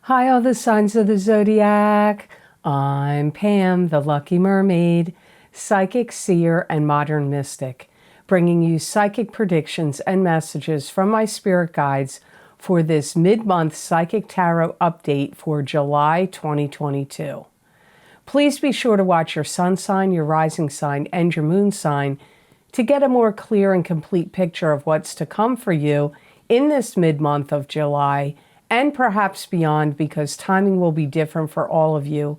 Hi, all the signs of the Zodiac. I'm Pam, the Lucky Mermaid, psychic, seer, and modern mystic, bringing you psychic predictions and messages from my spirit guides for this mid-month psychic tarot update for July 2022. Please be sure to watch your sun sign, your rising sign, and your moon sign to get a more clear and complete picture of what's to come for you in this mid-month of July and perhaps beyond, because timing will be different for all of you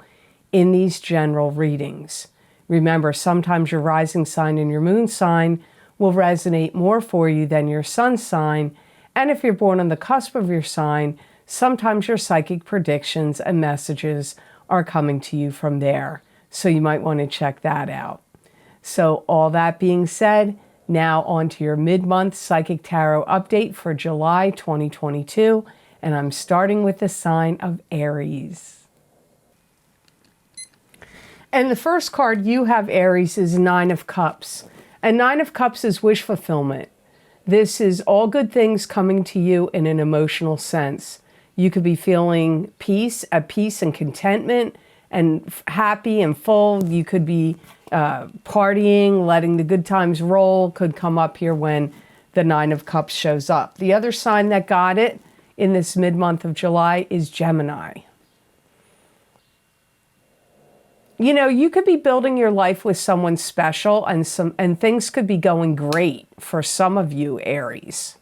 in these general readings. Remember, sometimes your rising sign and your moon sign will resonate more for you than your sun sign, and if you're born on the cusp of your sign, sometimes your psychic predictions and messages are coming to you from there. So you might want to check that out. So all that being said, now on to your mid-month psychic tarot update for July 2022. And I'm starting with the sign of Aries. And the first card you have, Aries, is Nine of Cups. And Nine of Cups is wish fulfillment. This is all good things coming to you in an emotional sense. You could be feeling peace, at peace and contentment and happy and full. You could be partying, letting the good times roll, could come up here when the Nine of Cups shows up. The other sign that got it in this mid-month of July is Gemini. You know, you could be building your life with someone special and things could be going great for some of you, Aries.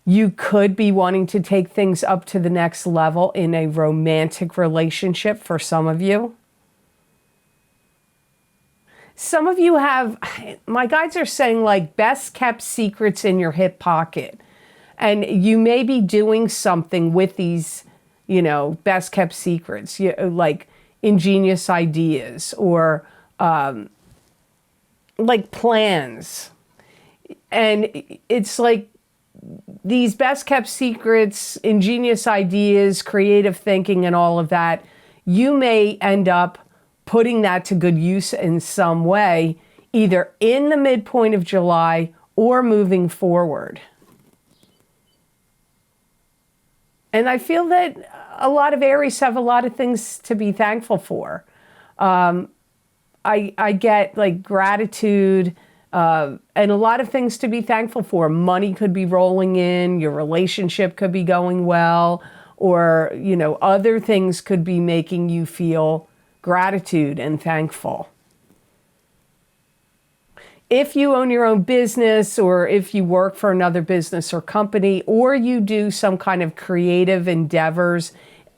You could be wanting to take things up to the next level in a romantic relationship for some of you. Some of you have, my guides are saying, like, best kept secrets in your hip pocket. And you may be doing something with these, you know, best kept secrets, like ingenious ideas or like plans. And it's like these best kept secrets, ingenious ideas, creative thinking, and all of that, you may end up putting that to good use in some way, either in the midpoint of July or moving forward. And I feel that a lot of Aries have a lot of things to be thankful for. I get like gratitude and a lot of things to be thankful for. Money could be rolling in, your relationship could be going well, or, you know, other things could be making you feel gratitude and thankful. If you own your own business, or if you work for another business or company, or you do some kind of creative endeavors,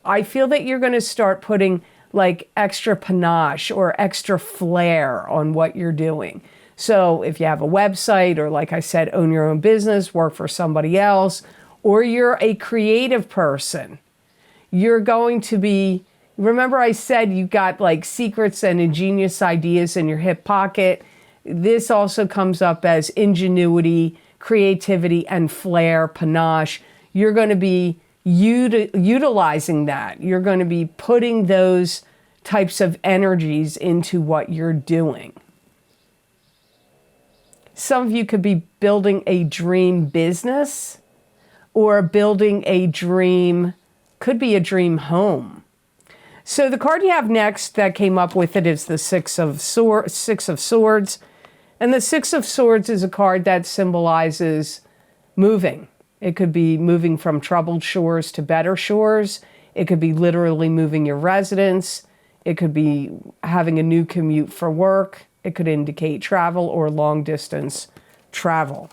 I feel that you're going to start putting like extra panache or extra flair on what you're doing. So if you have a website, or like I said, own your own business, work for somebody else, or you're a creative person, you're going to be, remember I said you got like secrets and ingenious ideas in your hip pocket. This also comes up as ingenuity, creativity, and flair, panache. You're going to be utilizing that. You're going to be putting those types of energies into what you're doing. Some of you could be building a dream business, or building a dream, could be a dream home. So the card you have next that came up with it is the Six of Swords. And the Six of Swords is a card that symbolizes moving. It could be moving from troubled shores to better shores. It could be literally moving your residence. It could be having a new commute for work. It could indicate travel or long distance travel.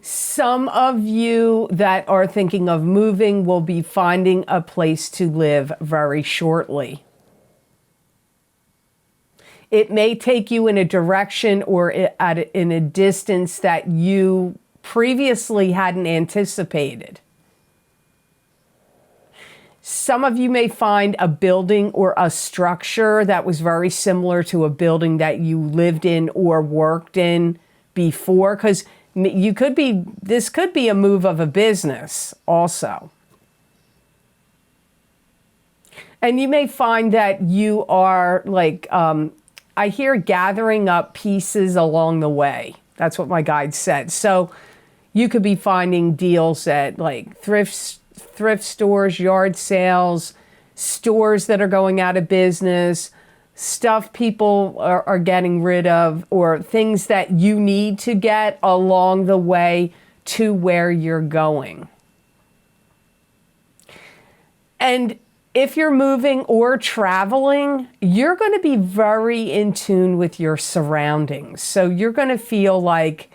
Some of you that are thinking of moving will be finding a place to live very shortly. It may take you in a direction or in a distance that you previously hadn't anticipated. Some of you may find a building or a structure that was very similar to a building that you lived in or worked in before, because this could be a move of a business also. And you may find that you are like, I hear gathering up pieces along the way. That's what my guide said. So You could be finding deals at like thrift stores, yard sales, stores that are going out of business, stuff people are getting rid of, or things that you need to get along the way to where you're going. And if you're moving or traveling, you're going to be very in tune with your surroundings. So you're going to feel like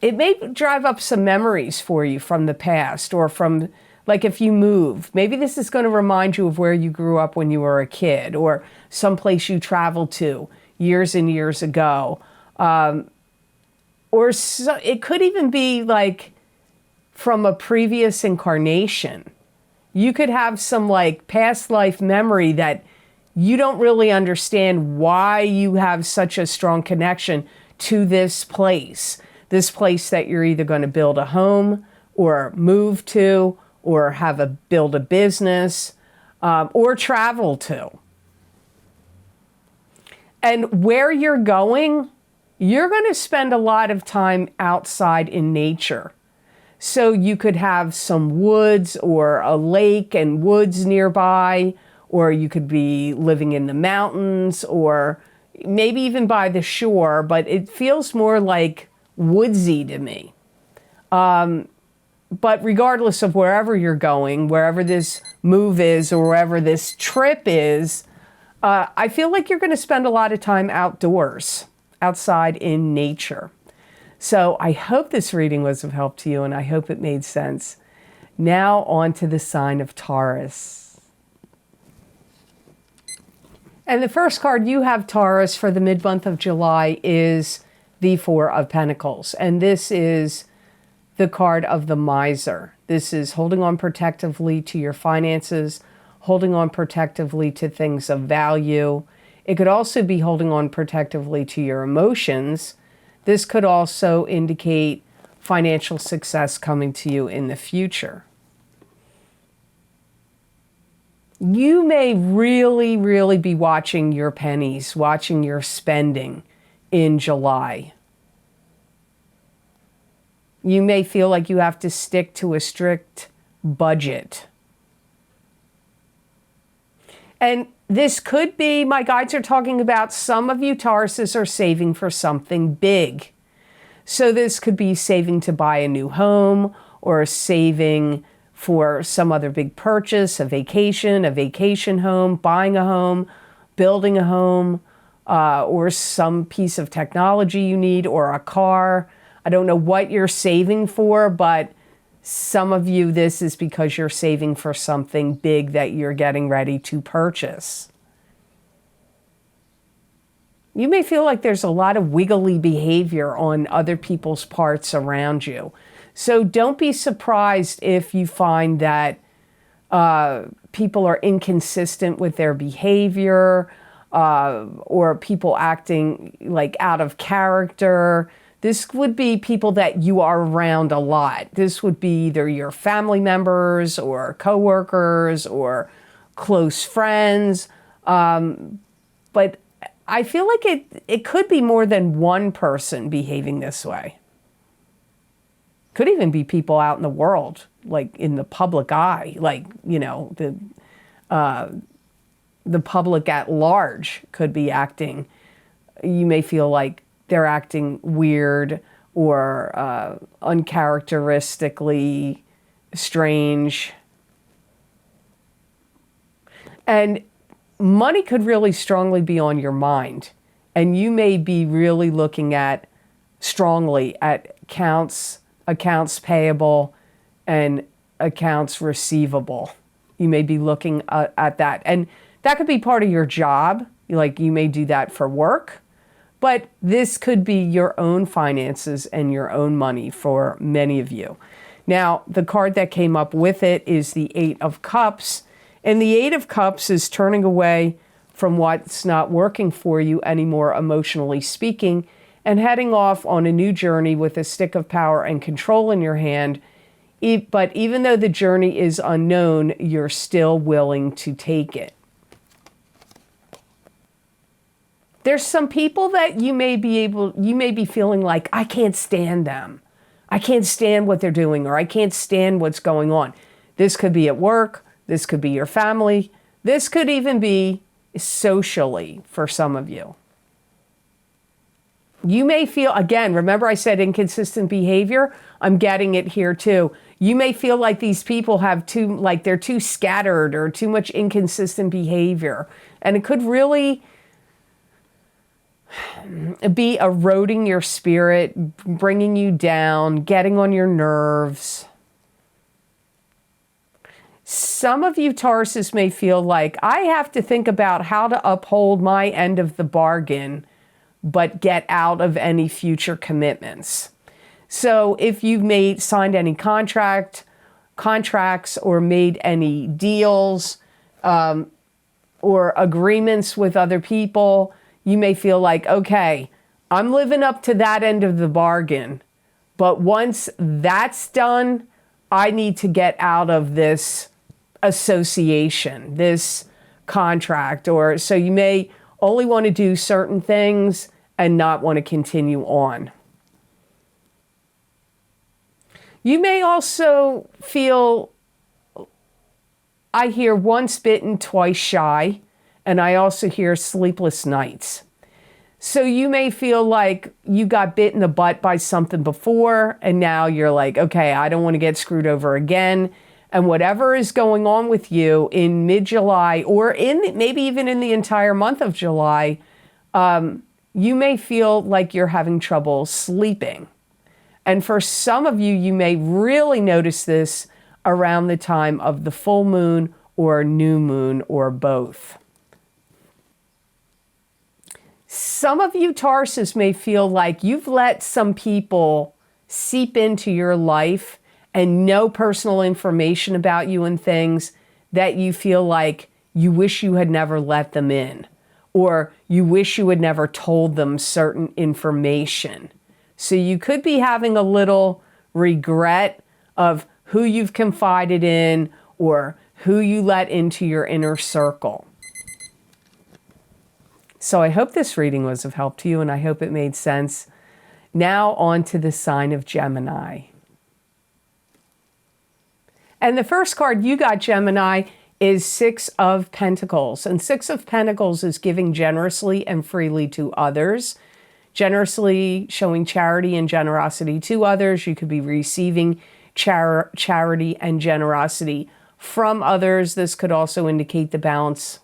it may drive up some memories for you from the past, or from, like, if you move, maybe this is going to remind you of where you grew up when you were a kid, or someplace you traveled to years and years ago. Or so, it could even be like from a previous incarnation. You could have some like past life memory that you don't really understand why you have such a strong connection to this place that you're either going to build a home or move to, or build a business, or travel to. And where you're going to spend a lot of time outside in nature. So you could have some woods or a lake and woods nearby, or you could be living in the mountains, or maybe even by the shore, but it feels more like woodsy to me. But regardless of wherever you're going, wherever this move is or wherever this trip is, I feel like you're going to spend a lot of time outdoors, outside in nature. So I hope this reading was of help to you, and I hope it made sense. Now on to the sign of Taurus. And the first card you have, Taurus, for the mid-month of July is the Four of Pentacles. And this is the card of the miser. This is holding on protectively to your finances, holding on protectively to things of value. It could also be holding on protectively to your emotions. This could also indicate financial success coming to you in the future. You may really, really be watching your pennies, watching your spending in July. You may feel like you have to stick to a strict budget. And this could be, my guides are talking about, some of you Tauruses are saving for something big. So this could be saving to buy a new home, or saving for some other big purchase, a vacation home, buying a home, building a home, or some piece of technology you need, or a car. I don't know what you're saving for, but some of you, this is because you're saving for something big that you're getting ready to purchase. You may feel like there's a lot of wiggly behavior on other people's parts around you. So don't be surprised if you find that people are inconsistent with their behavior, or people acting like out of character. This would be people that you are around a lot. This would be either your family members or coworkers or close friends. But I feel like it could be more than one person behaving this way. Could even be people out in the world, like in the public eye, like, you know, the public at large could be acting. You may feel like they're acting weird or uncharacteristically strange. And money could really strongly be on your mind. And you may be really looking at strongly at accounts payable and accounts receivable. You may be looking at that. And that could be part of your job. Like, you may do that for work. But this could be your own finances and your own money for many of you. Now, the card that came up with it is the Eight of Cups. And the Eight of Cups is turning away from what's not working for you anymore, emotionally speaking, and heading off on a new journey with a stick of power and control in your hand. But even though the journey is unknown, you're still willing to take it. There's some people that you may be feeling like, I can't stand them. I can't stand what they're doing, or I can't stand what's going on. This could be at work. This could be your family. This could even be socially for some of you. You may feel, again, remember I said inconsistent behavior? I'm getting it here too. You may feel like these people have they're too scattered or too much inconsistent behavior. And it could really be eroding your spirit, bringing you down, getting on your nerves. Some of you Tauruses may feel like I have to think about how to uphold my end of the bargain, but get out of any future commitments. So if you've signed any contracts or made any deals or agreements with other people, you may feel like, okay, I'm living up to that end of the bargain. But once that's done, I need to get out of this association, this contract. Or so you may only want to do certain things and not want to continue on. You may also feel, I hear once bitten, twice shy, and I also hear sleepless nights. So you may feel like you got bit in the butt by something before, and now you're like, okay, I don't want to get screwed over again. And whatever is going on with you in mid-July, or maybe even in the entire month of July, you may feel like you're having trouble sleeping. And for some of you, you may really notice this around the time of the full moon or new moon or both. Some of you Tauruses may feel like you've let some people seep into your life and know personal information about you and things that you feel like you wish you had never let them in, or you wish you had never told them certain information. So you could be having a little regret of who you've confided in or who you let into your inner circle. So I hope this reading was of help to you, and I hope it made sense. Now on to the sign of Gemini. And the first card you got, Gemini, is Six of Pentacles. And Six of Pentacles is giving generously and freely to others. Generously showing charity and generosity to others. You could be receiving charity and generosity from others. This could also indicate the balance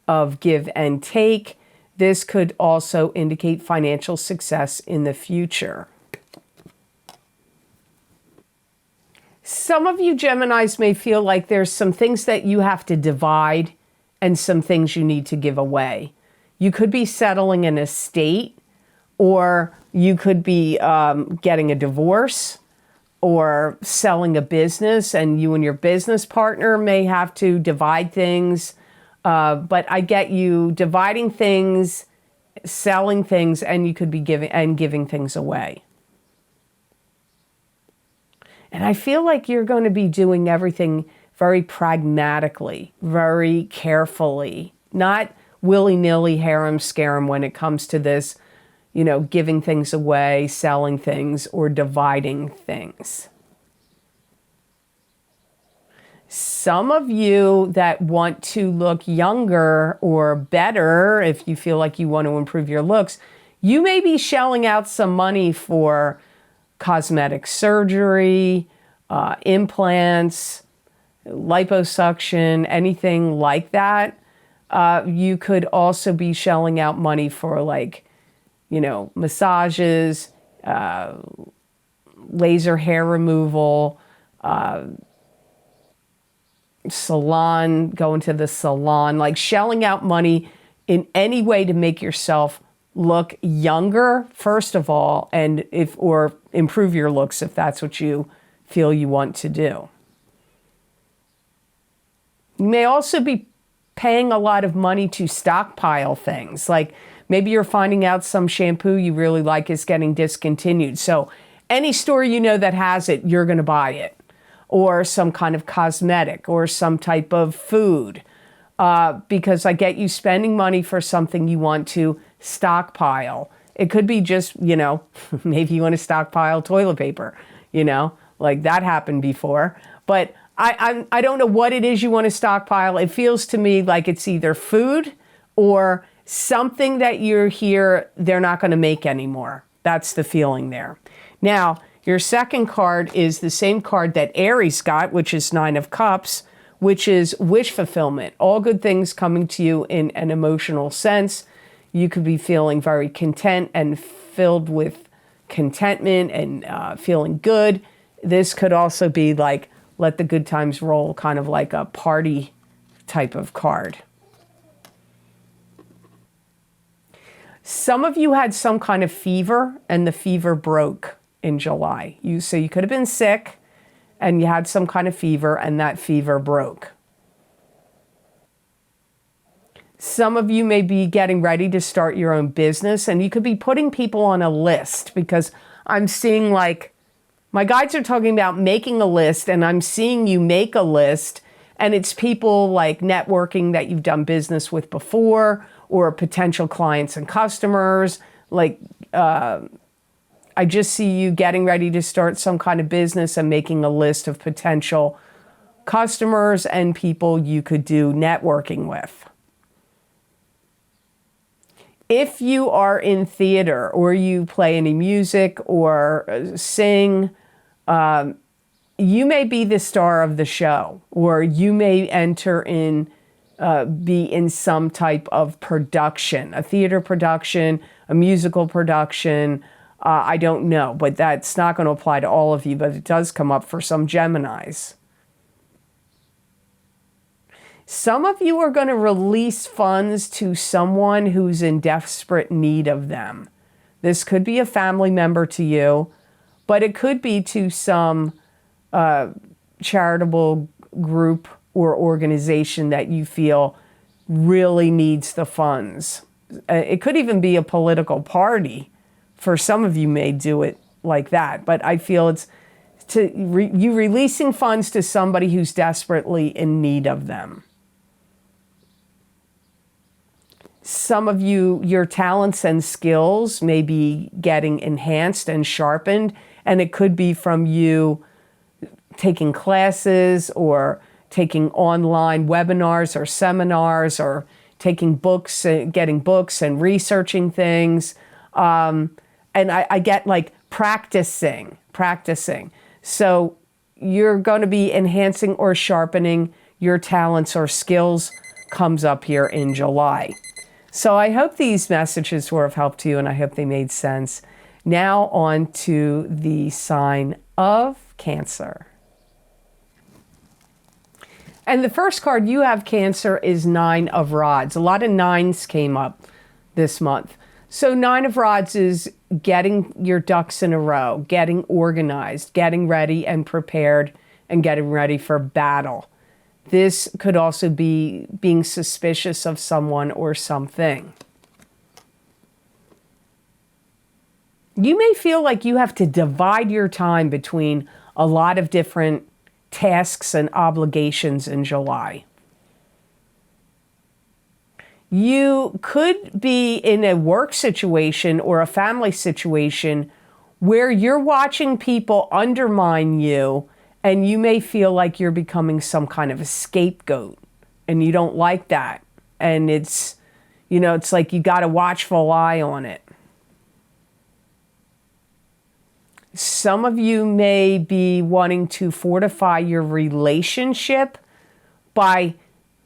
of give and take. This could also indicate financial success in the future. Some of you Geminis may feel like there's some things that you have to divide and some things you need to give away. You could be settling an estate, or you could be getting a divorce or selling a business, and you and your business partner may have to divide things. But I get you dividing things, selling things, and you could be giving things away. And I feel like you're going to be doing everything very pragmatically, very carefully, not willy-nilly harem-scarum when it comes to this, giving things away, selling things, or dividing things. Some of you that want to look younger or better, if you feel like you want to improve your looks, you may be shelling out some money for cosmetic surgery, implants, liposuction, anything like that. You could also be shelling out money for massages, laser hair removal, salon, going to the salon, like shelling out money in any way to make yourself look younger, first of all, or improve your looks if that's what you feel you want to do. You may also be paying a lot of money to stockpile things. Like maybe you're finding out some shampoo you really like is getting discontinued. So any store that has it, you're going to buy it. Or some kind of cosmetic or some type of food. Because I get you spending money for something you want to stockpile. It could be just, you know, maybe you want to stockpile toilet paper, you know, like that happened before. But I don't know what it is you want to stockpile. It feels to me like it's either food or something that you're here, they're not going to make anymore. That's the feeling there. Now, your second card is the same card that Aries got, which is Nine of Cups, which is wish fulfillment. All good things coming to you in an emotional sense. You could be feeling very content and filled with contentment and feeling good. This could also be like, let the good times roll, kind of like a party type of card. Some of you had some kind of fever and the fever broke in July. So you could have been sick and you had some kind of fever and that fever broke. Some of you may be getting ready to start your own business, and you could be putting people on a list, because I'm seeing like, my guides are talking about making a list, and I'm seeing you make a list, and it's people like networking that you've done business with before, or potential clients and customers. Like, I just see you getting ready to start some kind of business and making a list of potential customers and people you could do networking with. If you are in theater or you play any music or sing, you may be the star of the show, or you may enter in, be in some type of production, a theater production, a musical production. I don't know, but that's not going to apply to all of you, but it does come up for some Geminis. Some of you are going to release funds to someone who's in desperate need of them. This could be a family member to you, but it could be to some charitable group or organization that you feel really needs the funds. It could even be a political party. For some of you may do it like that, but I feel it's you releasing funds to somebody who's desperately in need of them. Some of you, your talents and skills may be getting enhanced and sharpened, and it could be from you taking classes or taking online webinars or seminars, or taking books, getting books and researching things. And I get like practicing. So you're going to be enhancing or sharpening your talents or skills, comes up here in July. So I hope these messages were of help to you, and I hope they made sense. Now on to the sign of Cancer. And the first card you have, Cancer, is Nine of Rods. A lot of nines came up this month. So Nine of Rods is getting your ducks in a row, getting organized, getting ready and prepared, and getting ready for battle. This could also be being suspicious of someone or something. You may feel like you have to divide your time between a lot of different tasks and obligations in July. You could be in a work situation or a family situation where you're watching people undermine you, and you may feel like you're becoming some kind of a scapegoat, and you don't like that. And it's, you know, it's like you got a watchful eye on it. Some of you may be wanting to fortify your relationship by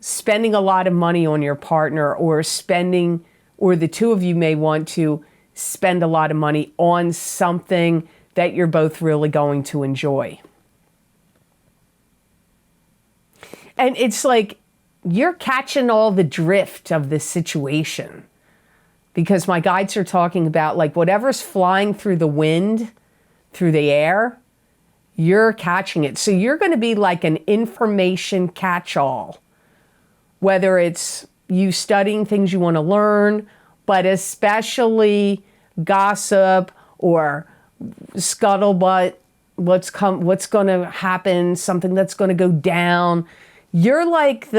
spending a lot of money on your partner, or the two of you may want to spend a lot of money on something that you're both really going to enjoy. And it's like you're catching all the drift of this situation, because my guides are talking about like whatever's flying through the wind, through the air, you're catching it. So you're going to be like an information catch-all, whether it's you studying things you want to learn, but especially gossip or scuttlebutt, what's going to happen, something that's going to go down. You're like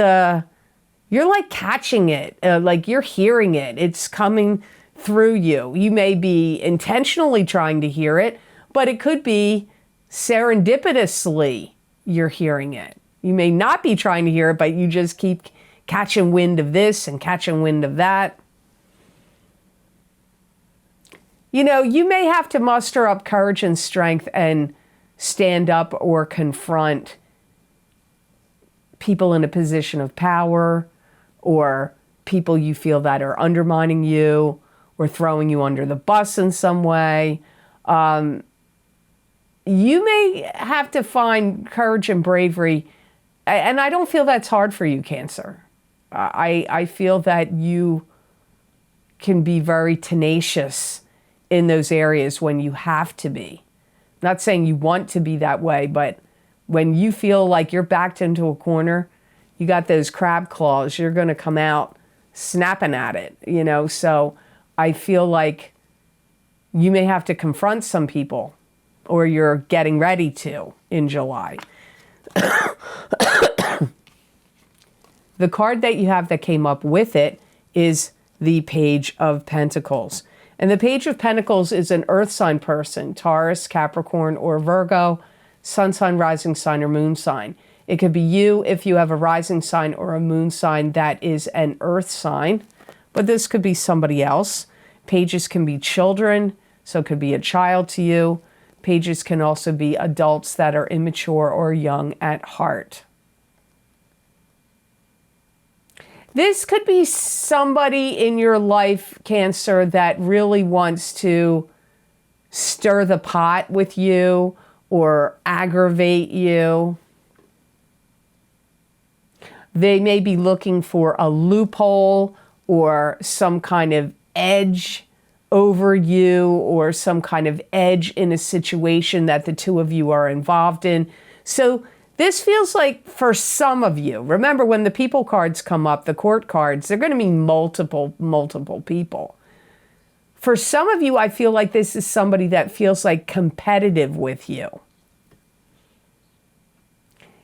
catching it, like you're hearing it. It's coming through you. You may be intentionally trying to hear it, but it could be serendipitously you're hearing it. You may not be trying to hear it, but you just keep catching wind of this and catching wind of that. You know, you may have to muster up courage and strength and stand up or confront people in a position of power, or people you feel that are undermining you or throwing you under the bus in some way. You may have to find courage and bravery, and I don't feel that's hard for you, Cancer. I feel that you can be very tenacious in those areas when you have to be. Not saying you want to be that way, but when you feel like you're backed into a corner, you got those crab claws, you're going to come out snapping at it, you know? So I feel like you may have to confront some people, or you're getting ready to in July. The card that you have that came up with it is the Page of Pentacles. And the Page of Pentacles is an earth sign person, Taurus, Capricorn, or Virgo, sun sign, rising sign, or moon sign. It could be you if you have a rising sign or a moon sign that is an earth sign, but this could be somebody else. Pages can be children, so it could be a child to you. Pages can also be adults that are immature or young at heart. This could be somebody in your life, Cancer, that really wants to stir the pot with you or aggravate you. They may be looking for a loophole or some kind of edge over you, or some kind of edge in a situation that the two of you are involved in. So this feels like for some of you, remember when the people cards come up, the court cards, they're going to mean multiple people. For some of you, I feel like this is somebody that feels like competitive with you.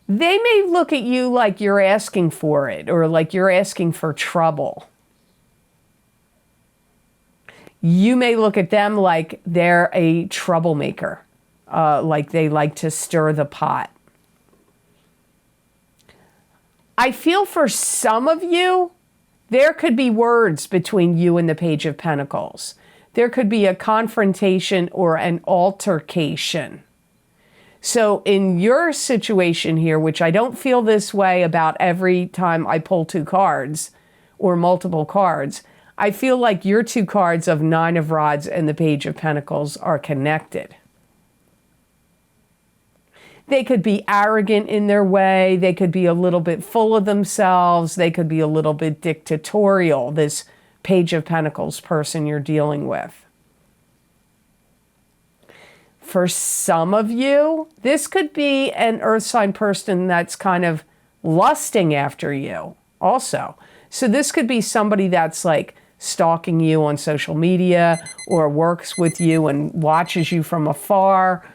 They may look at you like you're asking for it, or like you're asking for trouble. You may look at them like they're a troublemaker, like they like to stir the pot. I feel for some of you, there could be words between you and the Page of Pentacles. There could be a confrontation or an altercation. So in your situation here, which I don't feel this way about every time I pull two cards or multiple cards, I feel like your two cards of Nine of Rods and the Page of Pentacles are connected. They could be arrogant in their way. They could be a little bit full of themselves. They could be a little bit dictatorial, this Page of Pentacles person you're dealing with. For some of you, this could be an earth sign person that's kind of lusting after you also. So this could be somebody that's like stalking you on social media, or works with you and watches you from afar.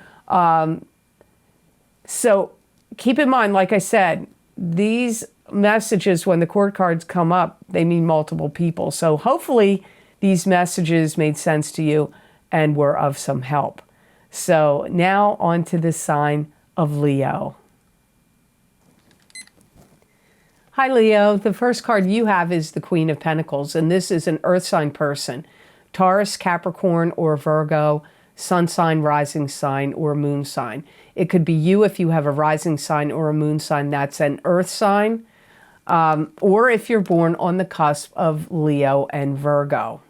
So keep in mind, like I said, these messages, when the court cards come up, they mean multiple people. So hopefully these messages made sense to you and were of some help. So now on to the sign of Leo. Hi, Leo. The first card you have is the Queen of Pentacles, and this is an earth sign person, Taurus, Capricorn, or Virgo, sun sign, rising sign, or moon sign. It could be you if you have a rising sign or a moon sign that's an earth sign, or if you're born on the cusp of Leo and Virgo.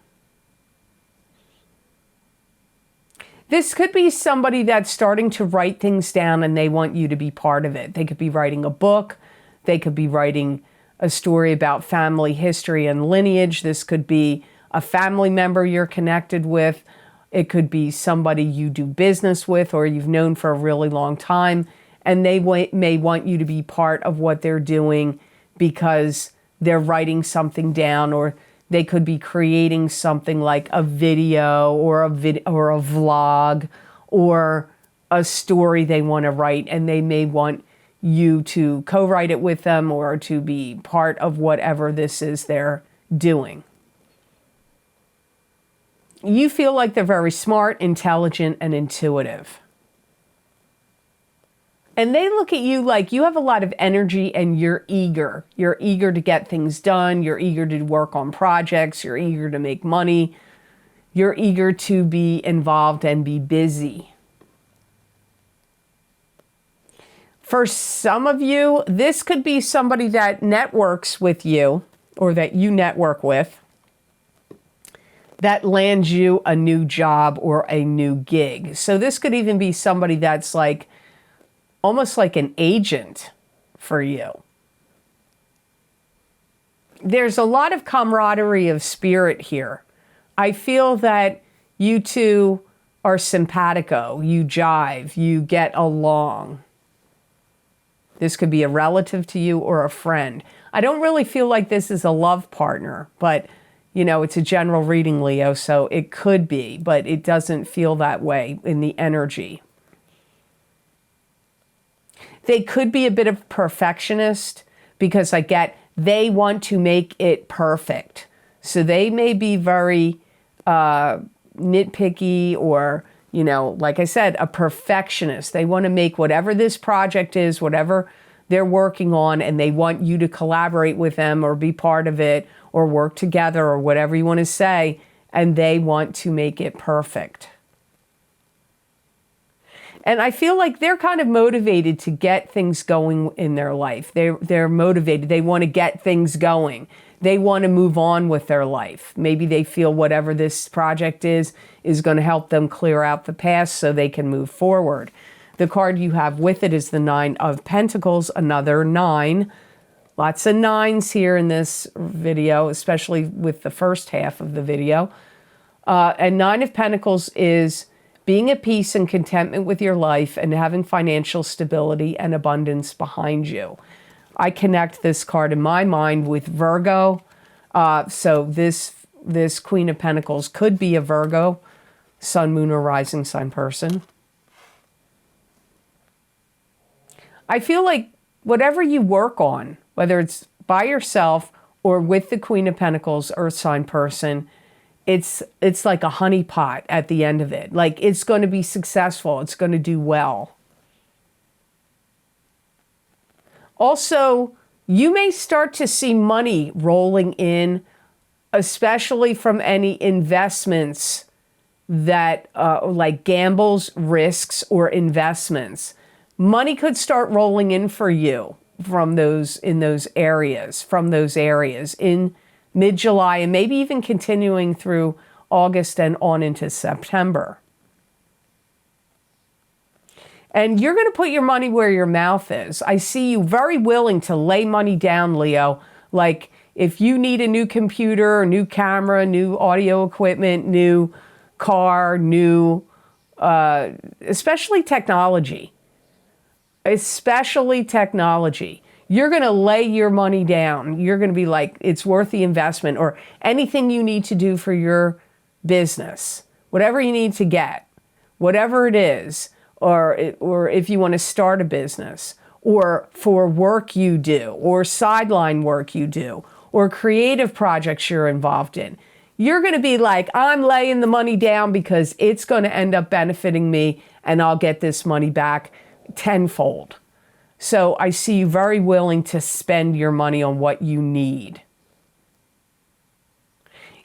This could be somebody that's starting to write things down and they want you to be part of it. They could be writing a book. They could be writing a story about family history and lineage. This could be a family member you're connected with. It could be somebody you do business with or you've known for a really long time, and they may want you to be part of what they're doing because they're writing something down, or they could be creating something like a video or a vlog or a story they want to write, and they may want you to co-write it with them or to be part of whatever this is they're doing. You feel like they're very smart, intelligent, and intuitive. And they look at you like you have a lot of energy and you're eager. You're eager to get things done. You're eager to work on projects. You're eager to make money. You're eager to be involved and be busy. For some of you, this could be somebody that networks with you or that you network with that lands you a new job or a new gig. So this could even be somebody that's like almost like an agent for you. There's a lot of camaraderie of spirit here. I feel that you two are simpatico, you jive, you get along. This could be a relative to you or a friend. I don't really feel like this is a love partner, but you know, it's a general reading, Leo, so it could be, but it doesn't feel that way in the energy. They could be a bit of perfectionist because I get they want to make it perfect. So they may be very nitpicky or, you know, like I said, a perfectionist. They want to make whatever this project is, whatever they're working on, and they want you to collaborate with them or be part of it or work together or whatever you want to say, and they want to make it perfect. And I feel like they're kind of motivated to get things going in their life. They're motivated. They want to get things going. They want to move on with their life. Maybe they feel whatever this project is going to help them clear out the past so they can move forward. The card you have with it is the Nine of Pentacles, another 9. Lots of 9s here in this video, especially with the first half of the video. And 9 of Pentacles is being at peace and contentment with your life and having financial stability and abundance behind you. I connect this card in my mind with Virgo. So this Queen of Pentacles could be a Virgo, Sun, Moon, or Rising sign person. I feel like whatever you work on, whether it's by yourself or with the Queen of Pentacles, Earth sign person, it's like a honeypot at the end of it. Like it's going to be successful. It's going to do well. Also, you may start to see money rolling in, especially from any investments that like gambles, risks, or investments. Money could start rolling in for you from those areas in mid-July and maybe even continuing through August and on into September. And you're going to put your money where your mouth is. I see you very willing to lay money down, Leo. Like if you need a new computer, a new camera, new audio equipment, new car, new, especially technology. Especially technology. You're going to lay your money down. You're going to be like, it's worth the investment, or anything you need to do for your business, whatever you need to get, whatever it is, or if you want to start a business, or for work you do, or sideline work you do, or creative projects you're involved in. You're going to be like, I'm laying the money down because it's going to end up benefiting me and I'll get this money back tenfold. So I see you very willing to spend your money on what you need.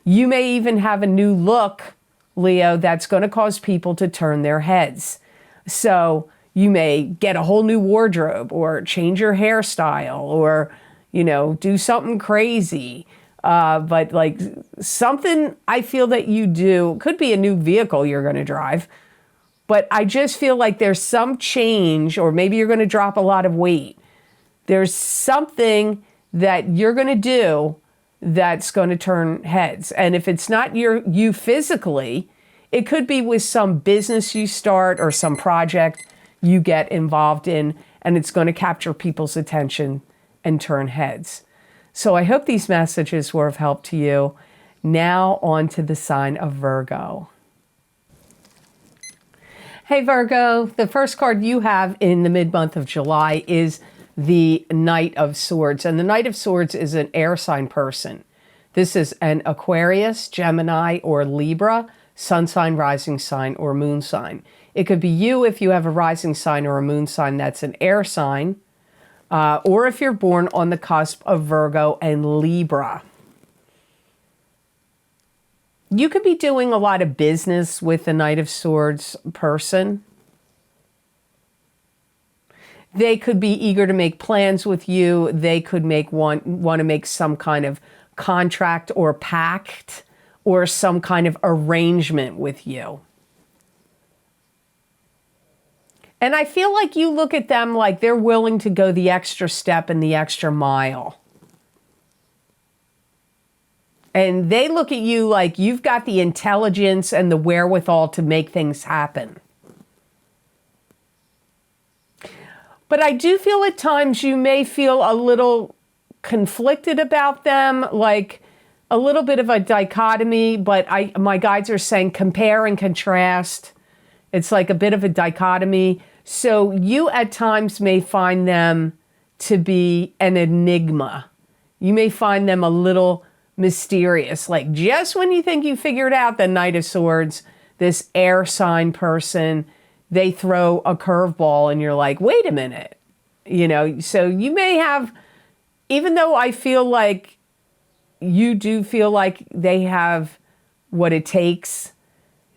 You may even have a new look, Leo, that's going to cause people to turn their heads. So you may get a whole new wardrobe or change your hairstyle or, you know, do something crazy. But like something I feel that you do, could be a new vehicle you're going to drive. But I just feel like there's some change, or maybe you're going to drop a lot of weight. There's something that you're going to do that's going to turn heads. And if it's not you physically, it could be with some business you start or some project you get involved in, and it's going to capture people's attention and turn heads. So I hope these messages were of help to you. Now on to the sign of Virgo. Hey Virgo, the first card you have in the mid-month of July is the Knight of Swords. And the Knight of Swords is an air sign person. This is an Aquarius, Gemini, or Libra sun sign, rising sign, or moon sign. It could be you if you have a rising sign or a moon sign that's an air sign, or if you're born on the cusp of Virgo and Libra. You could be doing a lot of business with the Knight of Swords person. They could be eager to make plans with you. They could want to make some kind of contract or pact or some kind of arrangement with you. And I feel like you look at them like they're willing to go the extra step and the extra mile. And they look at you like you've got the intelligence and the wherewithal to make things happen. But I do feel at times you may feel a little conflicted about them, like a little bit of a dichotomy, but my guides are saying compare and contrast. It's like a bit of a dichotomy. So you at times may find them to be an enigma. You may find them a little mysterious. Like just when you think you figured out the Knight of Swords, this air sign person, they throw a curveball and you're like, wait a minute. You know, so you may have, even though I feel like you do feel like they have what it takes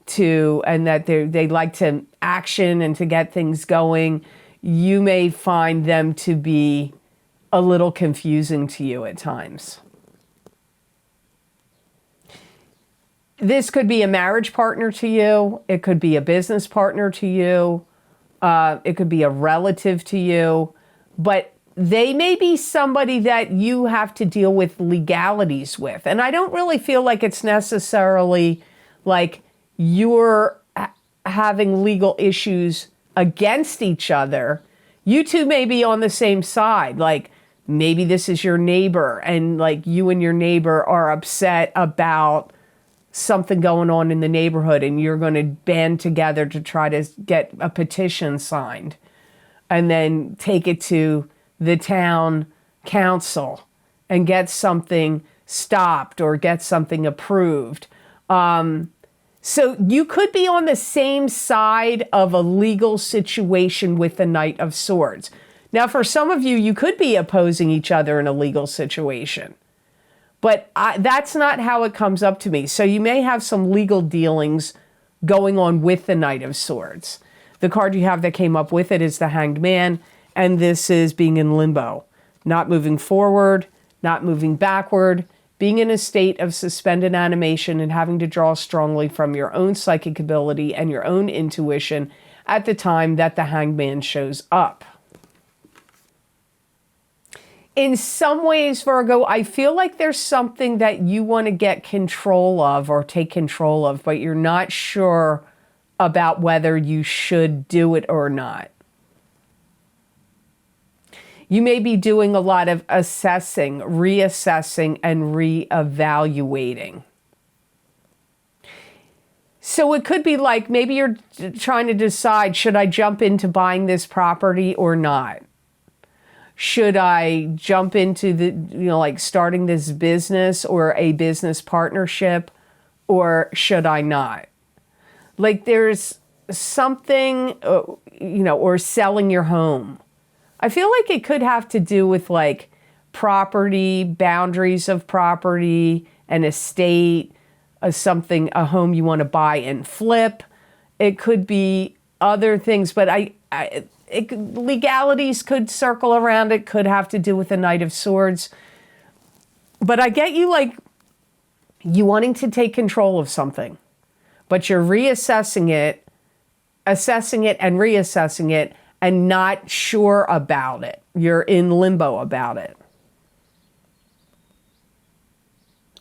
to, and that they like to action and to get things going, you may find them to be a little confusing to you at times. This could be a marriage partner to you. It could be a business partner to you. It could be a relative to you. But they may be somebody that you have to deal with legalities with. And I don't really feel like it's necessarily like you're having legal issues against each other. You two may be on the same side. Like maybe this is your neighbor and like you and your neighbor are upset about something going on in the neighborhood and you're going to band together to try to get a petition signed and then take it to the town council and get something stopped or get something approved. So you could be on the same side of a legal situation with the Knight of Swords. Now, for some of you, you could be opposing each other in a legal situation. But that's not how it comes up to me. So you may have some legal dealings going on with the Knight of Swords. The card you have that came up with it is the Hanged Man, and this is being in limbo, not moving forward, not moving backward, being in a state of suspended animation and having to draw strongly from your own psychic ability and your own intuition at the time that the Hanged Man shows up. In some ways, Virgo, I feel like there's something that you want to get control of or take control of, but you're not sure about whether you should do it or not. You may be doing a lot of assessing, reassessing, and reevaluating. So it could be like maybe you're trying to decide, should I jump into buying this property or not? Should I jump into like starting this business or a business partnership, or should I not? Like there's something, or selling your home. I feel like it could have to do with like property, boundaries of property, an estate, a home you want to buy and flip. It could be other things, but legalities could circle around. It could have to do with the Knight of Swords. But I get you like you wanting to take control of something, but you're reassessing it, assessing it and reassessing it and not sure about it. You're in limbo about it.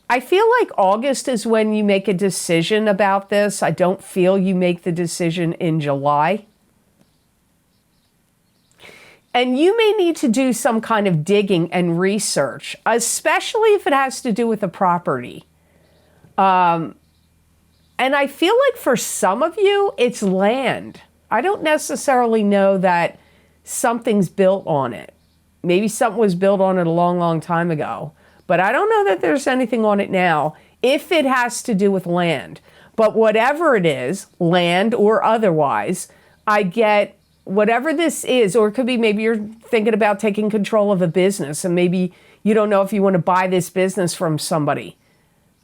I feel like August is when you make a decision about this. I don't feel you make the decision in July. And you may need to do some kind of digging and research, especially if it has to do with a property. And I feel like for some of you, it's land. I don't necessarily know that something's built on it. Maybe something was built on it a long, long time ago. But I don't know that there's anything on it now if it has to do with land. But whatever it is, land or otherwise, I get whatever this is, or it could be maybe you're thinking about taking control of a business and maybe you don't know if you want to buy this business from somebody.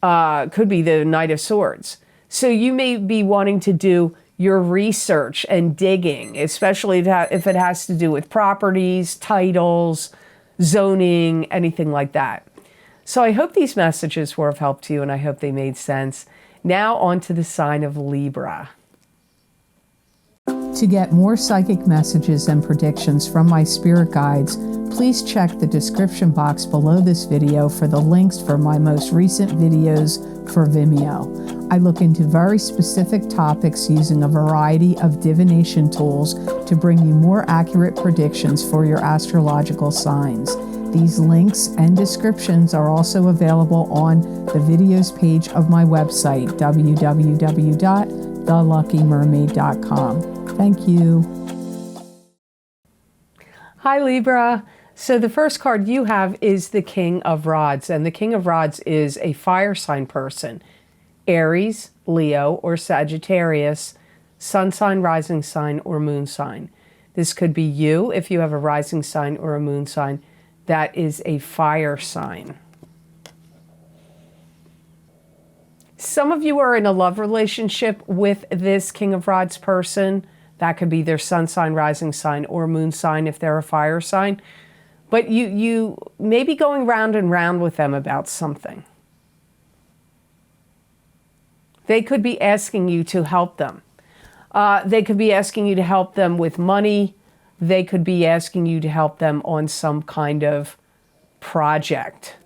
Could be the Knight of Swords. So you may be wanting to do your research and digging, especially if it has to do with properties, titles, zoning, anything like that. So I hope these messages were of help to you, and I hope they made sense. Now on to the sign of Libra. To get more psychic messages and predictions from my spirit guides, please check the description box below this video for the links for my most recent videos for Vimeo. I look into very specific topics using a variety of divination tools to bring you more accurate predictions for your astrological signs. These links and descriptions are also available on the videos page of my website, www.theluckymermaid.com. Thank you. Hi, Libra. So the first card you have is the King of Rods, and the King of Rods is a fire sign person. Aries, Leo, or Sagittarius, sun sign, rising sign, or moon sign. This could be you if you have a rising sign or a moon sign. That is a fire sign. Some of you are in a love relationship with this King of Rods person. That could be their sun sign, rising sign, or moon sign if they're a fire sign. But you may be going round and round with them about something. They could be asking you to help them. They could be asking you to help them with money. They could be asking you to help them on some kind of project.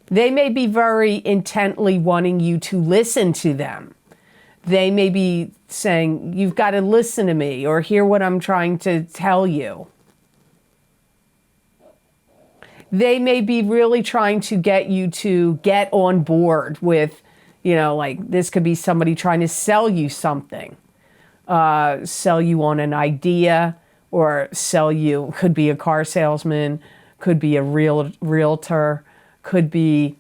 They may be very intently wanting you to listen to them. They may be saying, you've got to listen to me or hear what I'm trying to tell you. They may be really trying to get you to get on board with, like this could be somebody trying to sell you something. Sell you on an idea, or could be a car salesman, could be a realtor, could be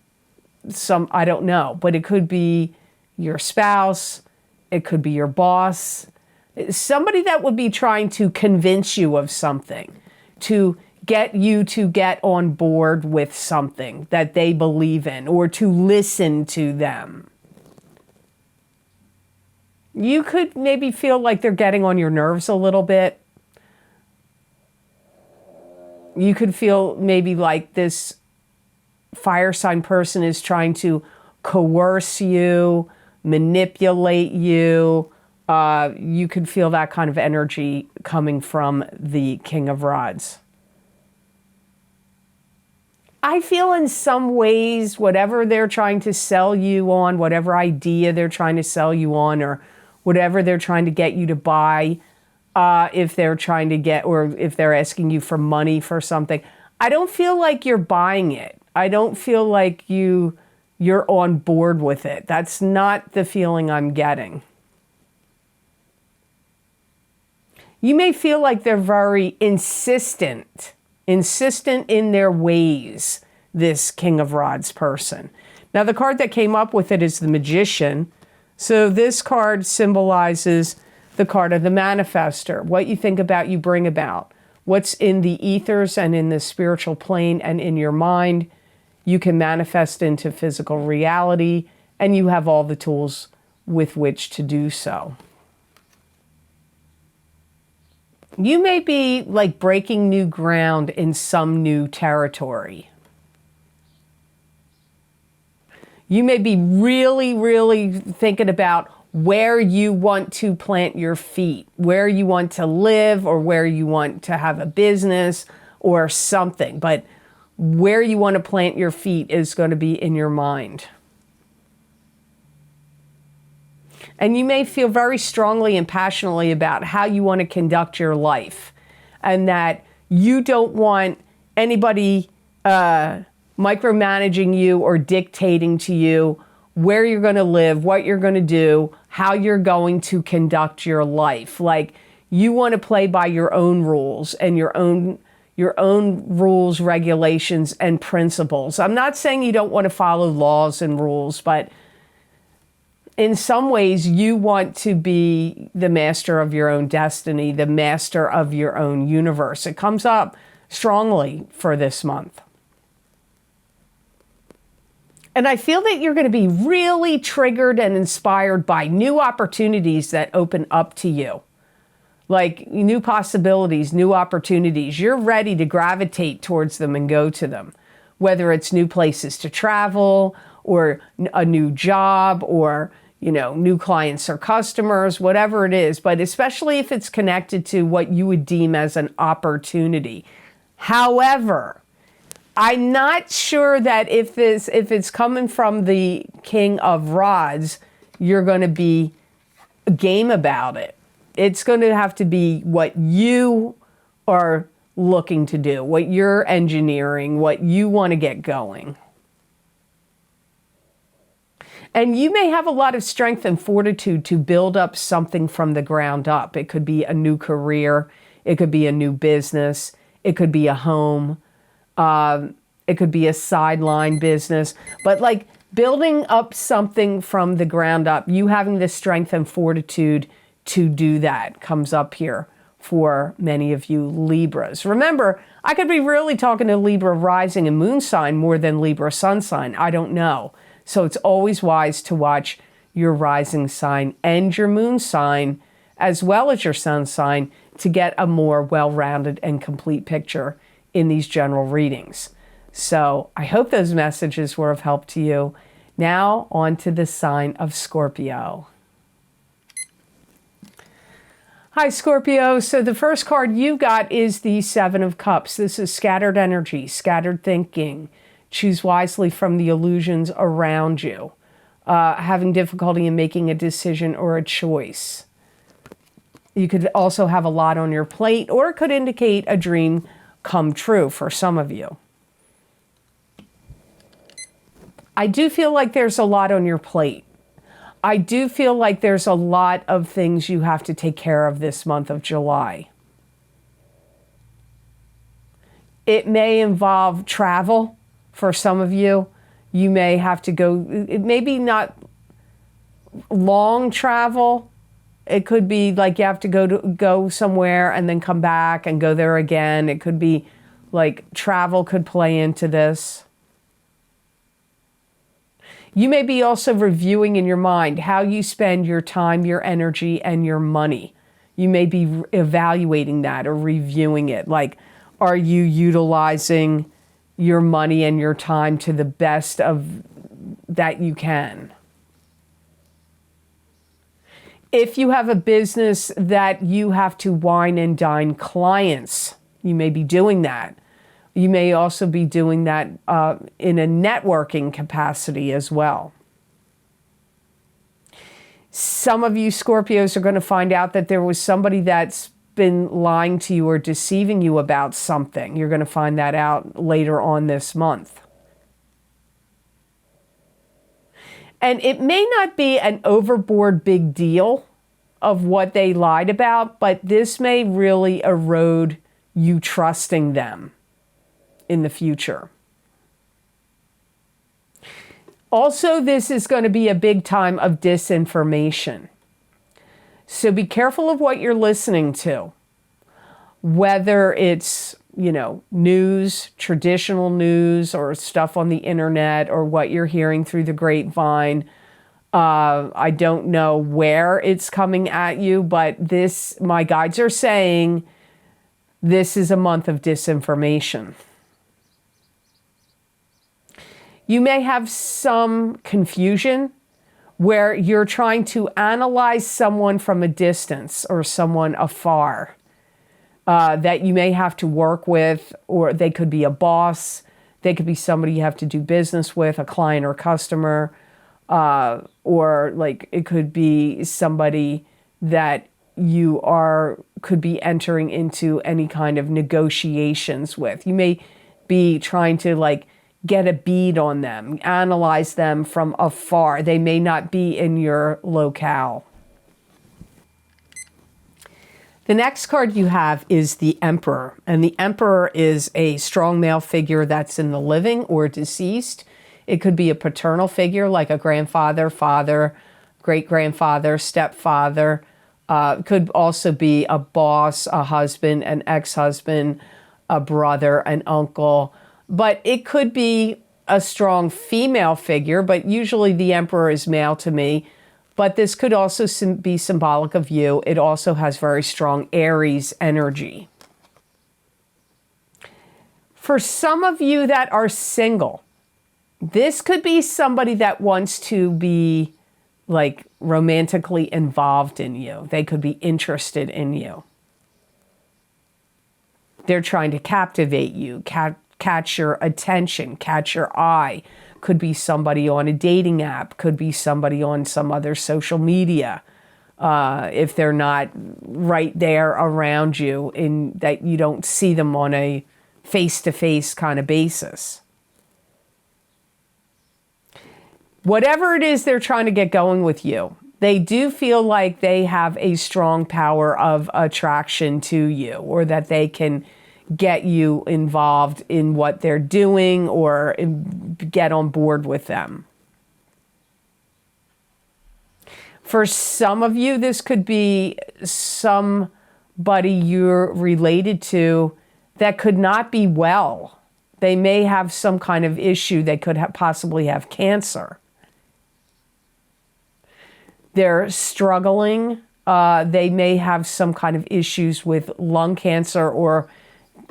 I don't know, but it could be your spouse, it could be your boss, somebody that would be trying to convince you of something, to get you to get on board with something that they believe in, or to listen to them. You could maybe feel like they're getting on your nerves a little bit. You could feel maybe like this fire sign person is trying to coerce you, manipulate you. You could feel that kind of energy coming from the King of Rods. I feel in some ways, whatever they're trying to sell you on, whatever idea they're trying to sell you on, or whatever they're trying to get you to buy, if they're trying to get, or if they're asking you for money for something, I don't feel like you're buying it. I don't feel like you're on board with it. That's not the feeling I'm getting. You may feel like they're very insistent in their ways, this King of Rods person. Now, the card that came up with it is the Magician. So this card symbolizes the card of the manifester. What you think about, you bring about. What's in the ethers and in the spiritual plane and in your mind, you can manifest into physical reality, and you have all the tools with which to do so. You may be like breaking new ground in some new territory. You may be really, really thinking about where you want to plant your feet, where you want to live, or where you want to have a business or something. But where you want to plant your feet is going to be in your mind. And you may feel very strongly and passionately about how you want to conduct your life, and that you don't want anybody micromanaging you or dictating to you where you're going to live, what you're going to do, how you're going to conduct your life. Like, you want to play by your own rules and your own rules, regulations, and principles. I'm not saying you don't want to follow laws and rules, but in some ways, you want to be the master of your own destiny, the master of your own universe. It comes up strongly for this month. And I feel that you're going to be really triggered and inspired by new opportunities that open up to you. Like new possibilities, new opportunities. You're ready to gravitate towards them and go to them. Whether it's new places to travel or a new job or, you know, new clients or customers, whatever it is. But especially if it's connected to what you would deem as an opportunity. However, I'm not sure that if it's coming from the King of Rods, you're going to be game about it. It's going to have to be what you are looking to do, what you're engineering, what you want to get going. And you may have a lot of strength and fortitude to build up something from the ground up. It could be a new career. It could be a new business. It could be a home. It could be a sideline business. But like building up something from the ground up, you having the strength and fortitude to do that comes up here for many of you Libras. Remember, I could be really talking to Libra rising and moon sign more than Libra sun sign. I don't know. So it's always wise to watch your rising sign and your moon sign as well as your sun sign to get a more well-rounded and complete picture in these general readings. So I hope those messages were of help to you. Now on to the sign of Scorpio. Hi, Scorpio. So the first card you got is the Seven of Cups. This is scattered energy, scattered thinking. Choose wisely from the illusions around you. Having difficulty in making a decision or a choice. You could also have a lot on your plate, or it could indicate a dream come true for some of you. I do feel like there's a lot on your plate. I do feel like there's a lot of things you have to take care of this month of July. It may involve travel for some of you. You may have to go, it may be not long travel. It could be like you have to go somewhere and then come back and go there again. It could be like travel could play into this. You may be also reviewing in your mind how you spend your time, your energy, and your money. You may be evaluating that or reviewing it. Like, are you utilizing your money and your time to the best of that you can? If you have a business that you have to wine and dine clients, you may be doing that. You may also be doing that in a networking capacity as well. Some of you Scorpios are going to find out that there was somebody that's been lying to you or deceiving you about something. You're going to find that out later on this month. And it may not be an overboard big deal of what they lied about, but this may really erode you trusting them in the future. Also, this is going to be a big time of disinformation. So be careful of what you're listening to. Whether it's, you know, news, traditional news, or stuff on the internet, or what you're hearing through the grapevine. I don't know where it's coming at you, but this, my guides are saying, this is a month of disinformation. You may have some confusion where you're trying to analyze someone from a distance or someone afar that you may have to work with, or they could be a boss, they could be somebody you have to do business with, a client or customer, or like it could be somebody that you could be entering into any kind of negotiations with. You may be trying to like get a bead on them, analyze them from afar. They may not be in your locale. The next card you have is the Emperor, and the Emperor is a strong male figure that's in the living or deceased. It could be a paternal figure like a grandfather, father, great-grandfather, stepfather. Could also be a boss, a husband, an ex-husband, a brother, an uncle. But it could be a strong female figure, but usually the Emperor is male to me. But this could also be symbolic of you. It also has very strong Aries energy. For some of you that are single, this could be somebody that wants to be like romantically involved in you. They could be interested in you. They're trying to captivate you, catch your attention, catch your eye. Could be somebody on a dating app, could be somebody on some other social media. If they're not right there around you, in that you don't see them on a face-to-face kind of basis. Whatever it is they're trying to get going with you, they do feel like they have a strong power of attraction to you, or that they can get you involved in what they're doing or get on board with them. For some of you, this could be somebody you're related to that could not be well. They may have some kind of issue. They could possibly have cancer. They're struggling. They may have some kind of issues with lung cancer or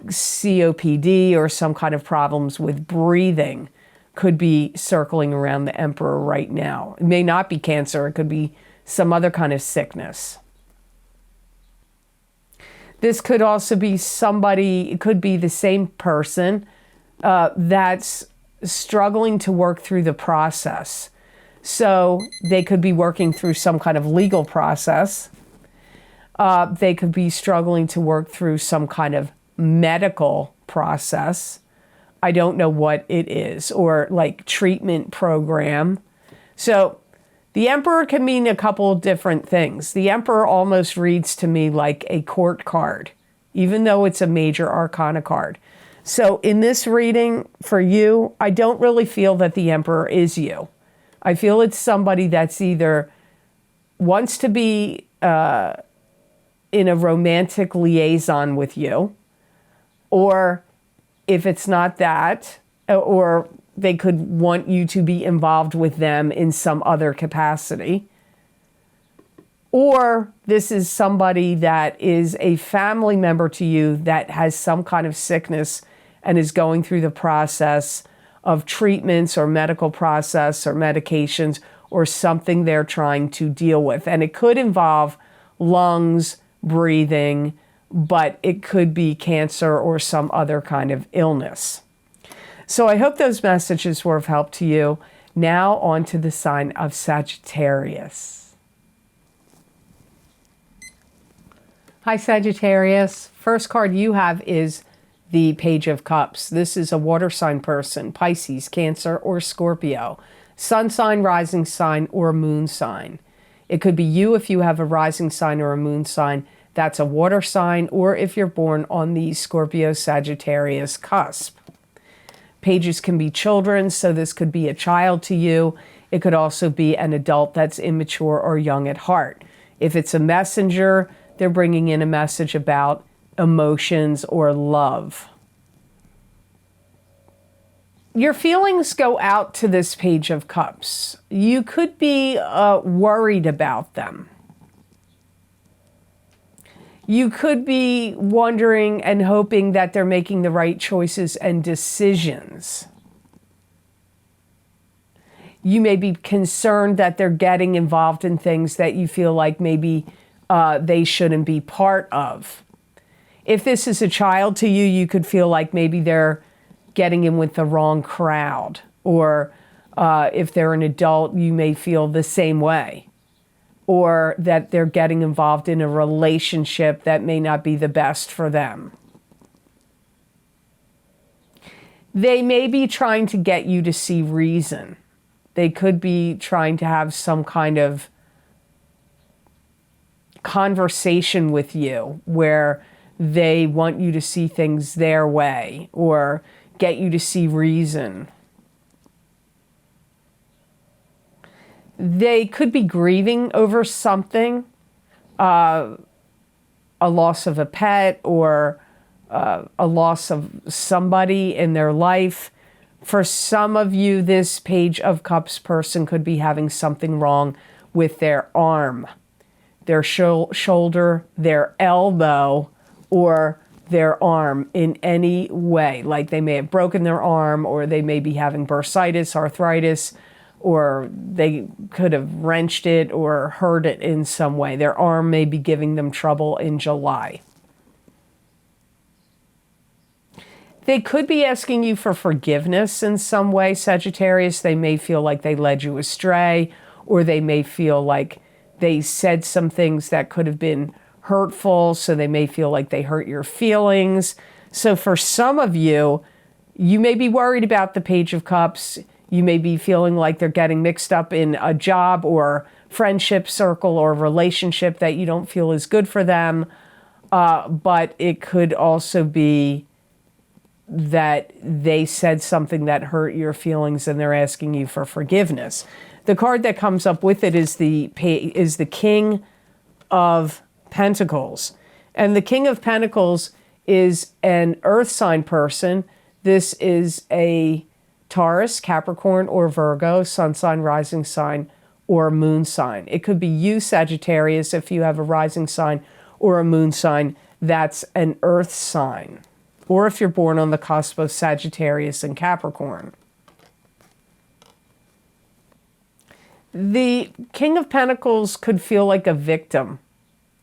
COPD, or some kind of problems with breathing could be circling around the Emperor right now. It may not be cancer. It could be some other kind of sickness. This could also be somebody, it could be the same person that's struggling to work through the process. So they could be working through some kind of legal process. They could be struggling to work through some kind of medical process. I don't know what it is, or like treatment program. So the Emperor can mean a couple of different things. The Emperor almost reads to me like a court card, even though it's a major arcana card. So in this reading for you, I don't really feel that the Emperor is you. I feel it's somebody that's either wants to be in a romantic liaison with you, or if it's not that, or they could want you to be involved with them in some other capacity. Or this is somebody that is a family member to you that has some kind of sickness and is going through the process of treatments or medical process or medications or something they're trying to deal with. And it could involve lungs, breathing, but it could be cancer or some other kind of illness. So I hope those messages were of help to you. Now on to the sign of Sagittarius. Hi, Sagittarius. First card you have is the Page of Cups. This is a water sign person, Pisces, Cancer, or Scorpio. Sun sign, rising sign, or moon sign. It could be you if you have a rising sign or a moon sign. That's a water sign, or if you're born on the Scorpio-Sagittarius cusp. Pages can be children, so this could be a child to you. It could also be an adult that's immature or young at heart. If it's a messenger, they're bringing in a message about emotions or love. Your feelings go out to this Page of Cups. You could be worried about them. You could be wondering and hoping that they're making the right choices and decisions. You may be concerned that they're getting involved in things that you feel like maybe they shouldn't be part of. If this is a child to you, you could feel like maybe they're getting in with the wrong crowd. Or if they're an adult, you may feel the same way. Or that they're getting involved in a relationship that may not be the best for them. They may be trying to get you to see reason. They could be trying to have some kind of conversation with you where they want you to see things their way or get you to see reason. They could be grieving over something, a loss of a pet or a loss of somebody in their life. For some of you, this Page of Cups person could be having something wrong with their arm, their shoulder, their elbow, or their arm in any way. Like they may have broken their arm, or they may be having bursitis, arthritis, or they could have wrenched it or hurt it in some way. Their arm may be giving them trouble in July. They could be asking you for forgiveness in some way, Sagittarius. They may feel like they led you astray, or they may feel like they said some things that could have been hurtful, so they may feel like they hurt your feelings. So for some of you, you may be worried about the Page of Cups. You may be feeling like they're getting mixed up in a job or friendship circle or relationship that you don't feel is good for them. But it could also be that they said something that hurt your feelings and they're asking you for forgiveness. The card that comes up with it is the King of Pentacles. And the King of Pentacles is an earth sign person. This is a Taurus, Capricorn, or Virgo, sun sign, rising sign, or moon sign. It could be you, Sagittarius, if you have a rising sign or a moon sign, that's an earth sign. Or if you're born on the cusp of Sagittarius and Capricorn. The King of Pentacles could feel like a victim,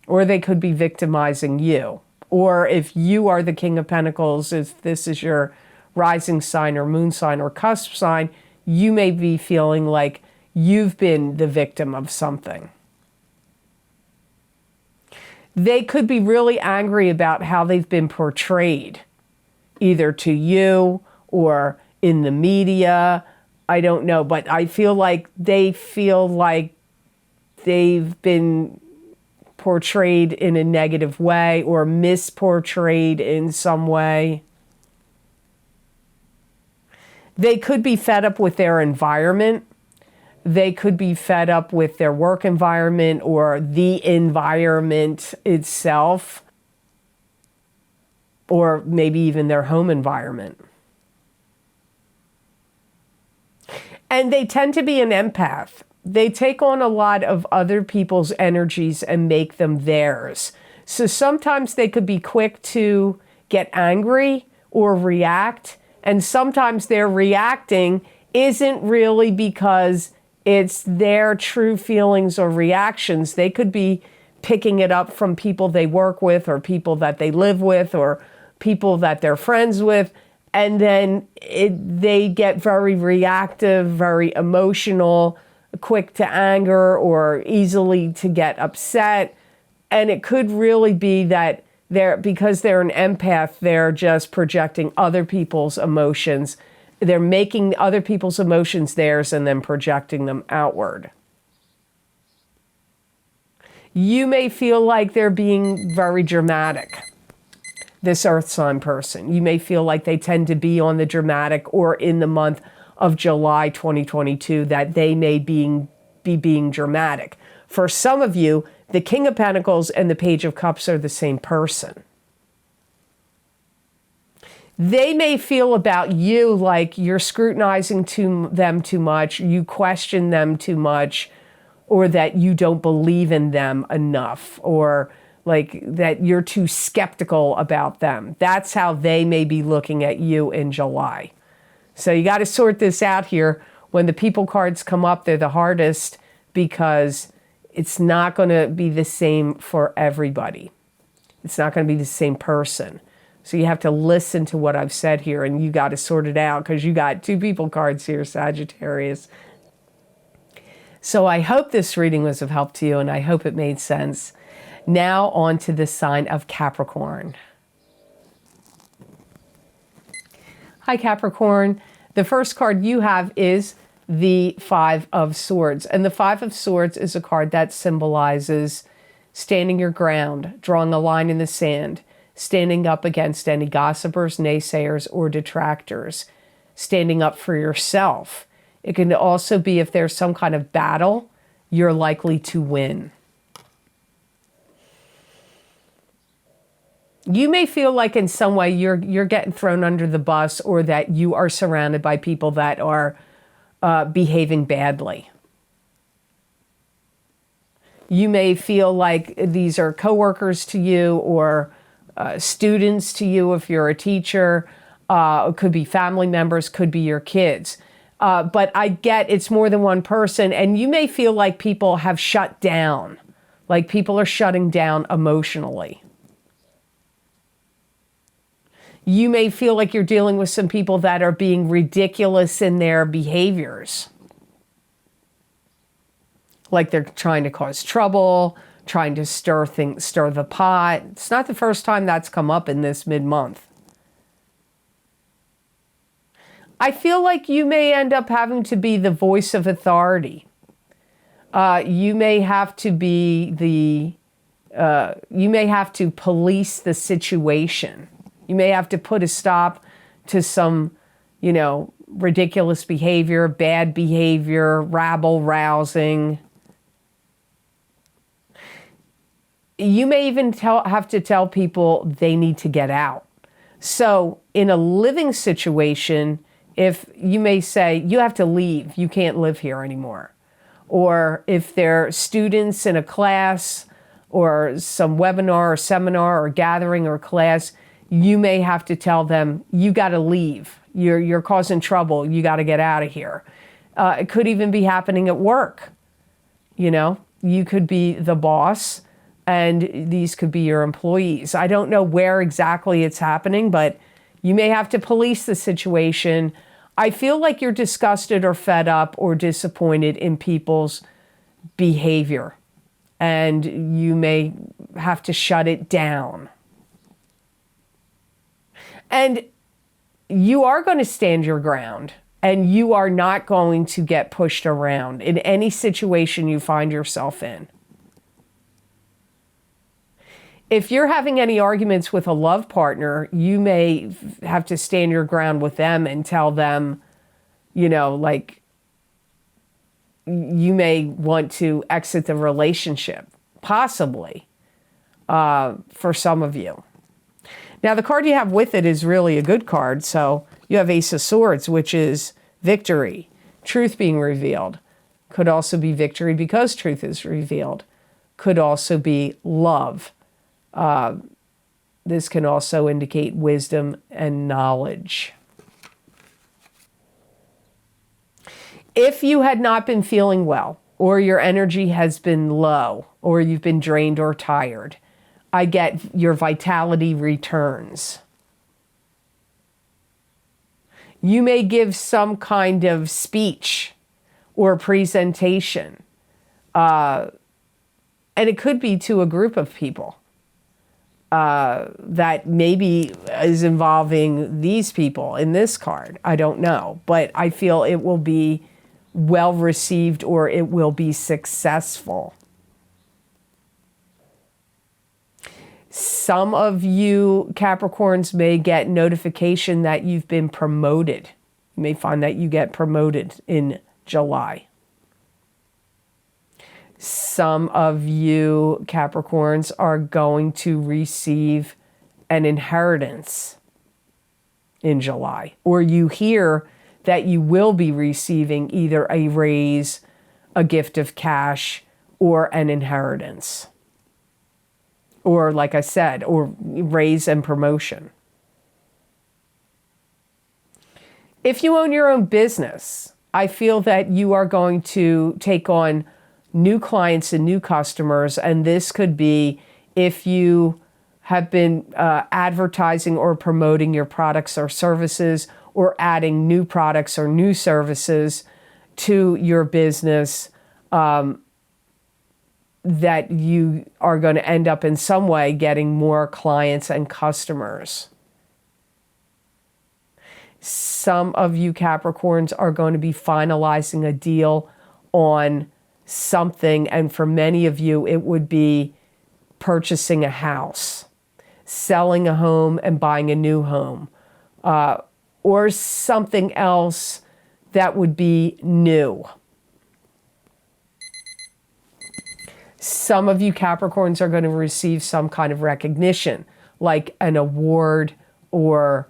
or they could be victimizing you. Or if you are the King of Pentacles, if this is your rising sign or moon sign or cusp sign, you may be feeling like you've been the victim of something. They could be really angry about how they've been portrayed, either to you or in the media. I don't know, but I feel like they've been portrayed in a negative way or misportrayed in some way. They could be fed up with their environment. They could be fed up with their work environment or the environment itself, or maybe even their home environment. And they tend to be an empath. They take on a lot of other people's energies and make them theirs. So sometimes they could be quick to get angry or react. And sometimes their reacting isn't really because it's their true feelings or reactions. They could be picking it up from people they work with or people that they live with or people that they're friends with. And then they get very reactive, very emotional, quick to anger or easily to get upset. And it could really be that because they're an empath, they're just projecting other people's emotions. They're making other people's emotions theirs and then projecting them outward. You may feel like they're being very dramatic, this earth sign person. You may feel like they tend to be on the dramatic, or in the month of July 2022, that they may be being dramatic. For some of you, the King of Pentacles and the Page of Cups are the same person. They may feel about you like you're scrutinizing them too much, you question them too much, or that you don't believe in them enough, or like that you're too skeptical about them. That's how they may be looking at you in July. So you got to sort this out here. When the people cards come up, they're the hardest because it's not going to be the same for everybody. It's not going to be the same person. So you have to listen to what I've said here, and you got to sort it out because you got two people cards here, Sagittarius. So I hope this reading was of help to you, and I hope it made sense. Now on to the sign of Capricorn. Hi, Capricorn. The first card you have is the Five of Swords. And the Five of Swords is a card that symbolizes standing your ground, drawing a line in the sand, standing up against any gossipers, naysayers, or detractors, standing up for yourself. It can also be if there's some kind of battle, you're likely to win. You may feel like in some way you're getting thrown under the bus, or that you are surrounded by people that are behaving badly. You may feel like these are coworkers to you, or students to you if you're a teacher. It could be family members, could be your kids. But I get it's more than one person, and you may feel like people have shut down, like people are shutting down emotionally. You may feel like you're dealing with some people that are being ridiculous in their behaviors. Like they're trying to cause trouble, trying to stir the pot. It's not the first time that's come up in this mid-month. I feel like you may end up having to be the voice of authority. You may have to be you may have to police the situation. You may have to put a stop to some, ridiculous behavior, bad behavior, rabble-rousing. You may even have to tell people they need to get out. So in a living situation, if you may say, you have to leave, you can't live here anymore. Or if they're students in a class or some webinar or seminar or gathering or class, you may have to tell them, you got to leave. You're causing trouble. You got to get out of here. It could even be happening at work. You could be the boss and these could be your employees. I don't know where exactly it's happening, but you may have to police the situation. I feel like you're disgusted or fed up or disappointed in people's behavior, and you may have to shut it down. And you are going to stand your ground, and you are not going to get pushed around in any situation you find yourself in. If you're having any arguments with a love partner, you may have to stand your ground with them and tell them, you may want to exit the relationship, possibly, for some of you. Now, the card you have with it is really a good card. So you have Ace of Swords, which is victory, truth being revealed. Could also be victory because truth is revealed. Could also be love. This can also indicate wisdom and knowledge. If you had not been feeling well, or your energy has been low, or you've been drained or tired, I get your vitality returns. You may give some kind of speech or presentation, and it could be to a group of people that maybe is involving these people in this card. I don't know, but I feel it will be well received or it will be successful. Some of you Capricorns may get notification that you've been promoted. You may find that you get promoted in July. Some of you Capricorns are going to receive an inheritance in July, or you hear that you will be receiving either a raise, a gift of cash, or an inheritance. Or, like I said, or raise and promotion. If you own your own business, I feel that you are going to take on new clients and new customers, and this could be if you have been advertising or promoting your products or services, or adding new products or new services to your business, that you are going to end up in some way getting more clients and customers. Some of you Capricorns are going to be finalizing a deal on something, and for many of you, it would be purchasing a house, selling a home and buying a new home, or something else that would be new. Some of you Capricorns are going to receive some kind of recognition, like an award or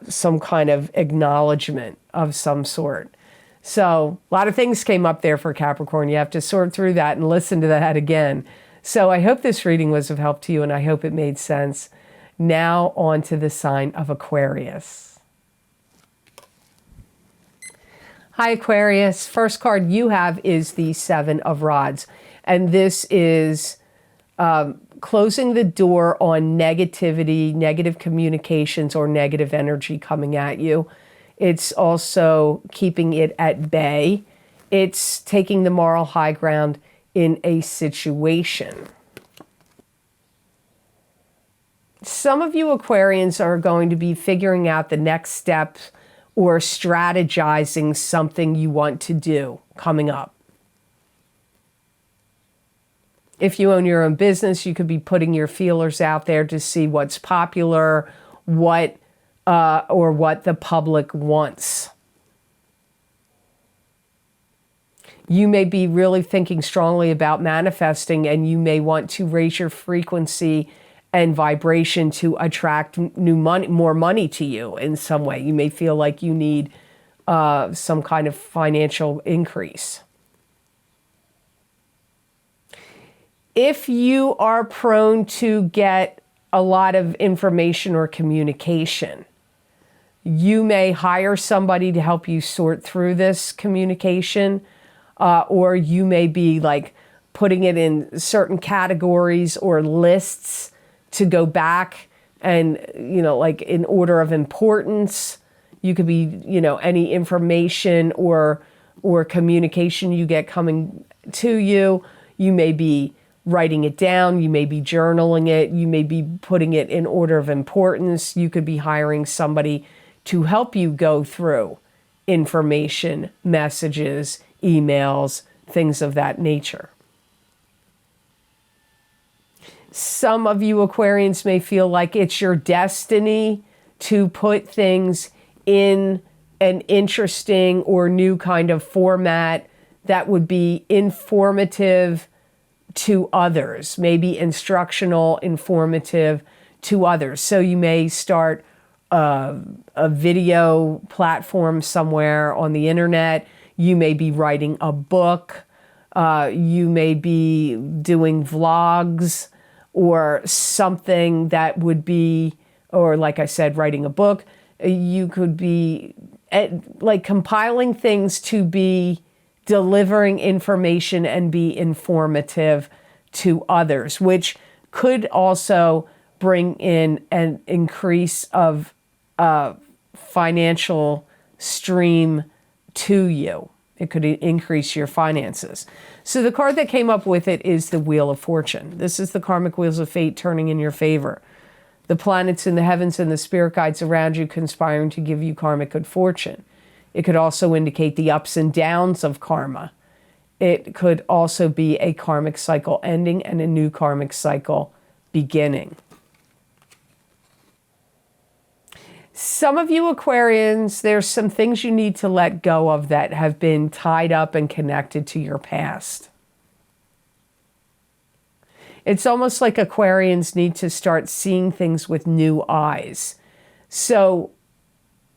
some kind of acknowledgement of some sort. So a lot of things came up there for Capricorn. You have to sort through that and listen to that again. So I hope this reading was of help to you, and I hope it made sense. Now on to the sign of Aquarius. Hi, Aquarius. First card you have is the Seven of Rods. And this is closing the door on negativity, negative communications, or negative energy coming at you. It's also keeping it at bay. It's taking the moral high ground in a situation. Some of you Aquarians are going to be figuring out the next step or strategizing something you want to do coming up. If you own your own business, you could be putting your feelers out there to see what's popular, what the public wants. You may be really thinking strongly about manifesting, and you may want to raise your frequency and vibration to attract new money, more money to you in some way. You may feel like you need some kind of financial increase. If you are prone to get a lot of information or communication, you may hire somebody to help you sort through this communication, or you may be like putting it in certain categories or lists to go back and, like in order of importance. You could be, any information or communication you get coming to you. You may be writing it down, you may be journaling it, you may be putting it in order of importance. You could be hiring somebody to help you go through information, messages, emails, things of that nature. Some of you Aquarians may feel like it's your destiny to put things in an interesting or new kind of format that would be informative to others, maybe instructional, informative to others. So you may start a video platform somewhere on the internet. You may be writing a book. You may be doing vlogs or something that would be, or like I said, writing a book. You could be like compiling things to be delivering information and be informative to others, which could also bring in an increase of financial stream to you. It could increase your finances. So the card that came up with it is the Wheel of Fortune. This is the karmic wheels of fate turning in your favor. The planets in the heavens and the spirit guides around you conspiring to give you karmic good fortune. It could also indicate the ups and downs of karma. It could also be a karmic cycle ending and a new karmic cycle beginning. Some of you Aquarians, there's some things you need to let go of that have been tied up and connected to your past. It's almost like Aquarians need to start seeing things with new eyes. So,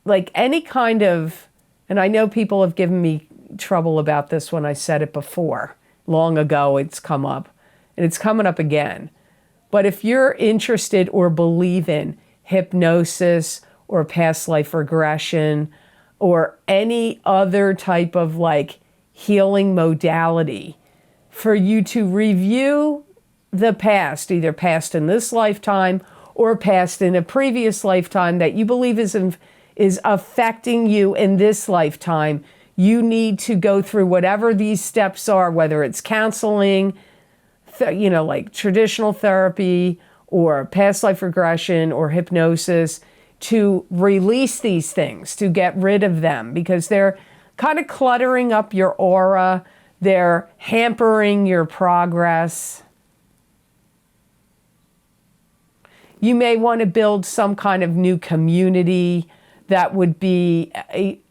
like any kind of, and I know people have given me trouble about this when I said it before. Long ago, it's come up, and it's coming up again. But if you're interested or believe in hypnosis or past life regression or any other type of like healing modality, for you to review the past, either past in this lifetime or past in a previous lifetime that you believe is affecting you in this lifetime, you need to go through whatever these steps are, whether it's counseling, like traditional therapy or past life regression or hypnosis, to release these things, to get rid of them, because they're kind of cluttering up your aura. They're hampering your progress. You may want to build some kind of new community that would be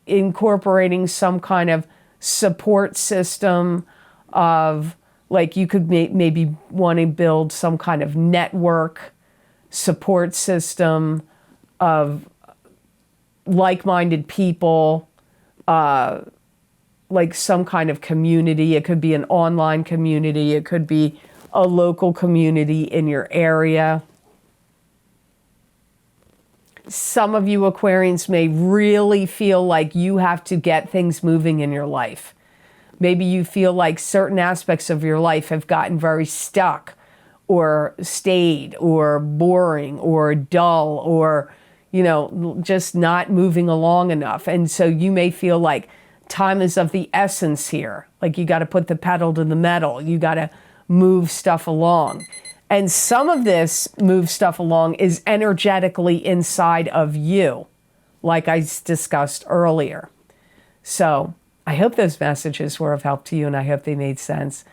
incorporating some kind of support system of, like, you could maybe want to build some kind of network support system of like-minded people, like some kind of community. It could be an online community. It could be a local community in your area. Some of you Aquarians may really feel like you have to get things moving in your life. Maybe you feel like certain aspects of your life have gotten very stuck or stayed or boring or dull or, you know, just not moving along enough. And so you may feel like time is of the essence here. Like you got to put the pedal to the metal. You got to move stuff along. And some of this move stuff along is energetically inside of you, like I discussed earlier. So I hope those messages were of help to you, and I hope they made sense.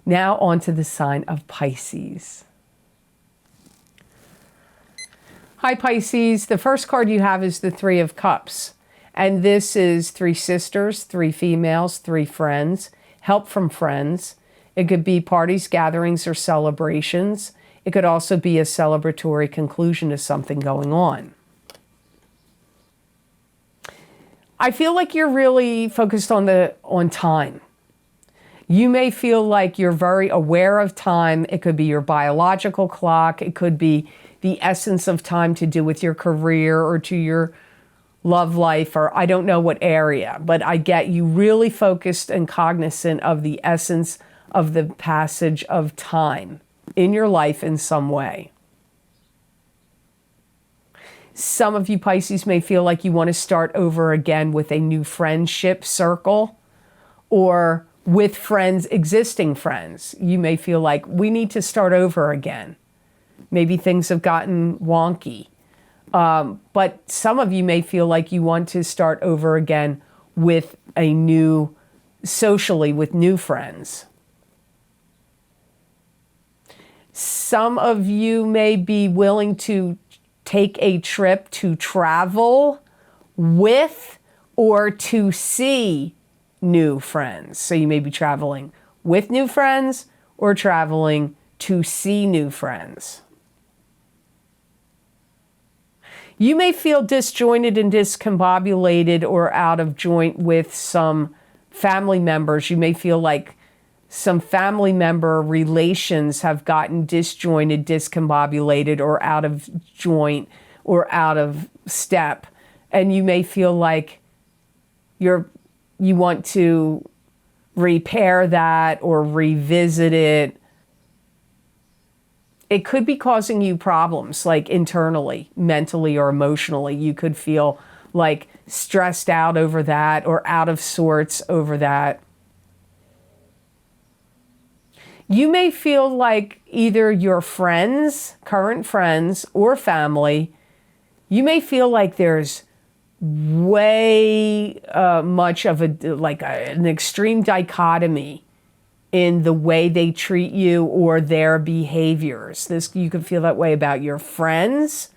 Now on to the sign of Pisces. Hi, Pisces. The first card you have is the Three of Cups. And this is three sisters, three females, three friends, help from friends. It could be parties, gatherings, or celebrations. It could also be a celebratory conclusion to something going on. I feel like you're really focused on time. You may feel like you're very aware of time. It could be your biological clock. It could be the essence of time to do with your career or to your love life, or I don't know what area, but I get you really focused and cognizant of the essence of the passage of time in your life in some way. Some of you Pisces may feel like you want to start over again with a new friendship circle or with friends, existing friends. You may feel like we need to start over again. Maybe things have gotten wonky. But some of you may feel like you want to start over again with socially with new friends. Some of you may be willing to take a trip to travel with or to see new friends. So you may be traveling with new friends or traveling to see new friends. You may feel disjointed and discombobulated or out of joint with some family members. You may feel like some family member relations have gotten disjointed, discombobulated, or out of joint or out of step. And you may feel like you want to repair that or revisit it. It could be causing you problems, like internally, mentally, or emotionally. You could feel like stressed out over that or out of sorts over that. You may feel like either your friends, current friends, or family, you may feel like there's way much of an extreme dichotomy in the way they treat you or their behaviors. You could feel that way about your friends,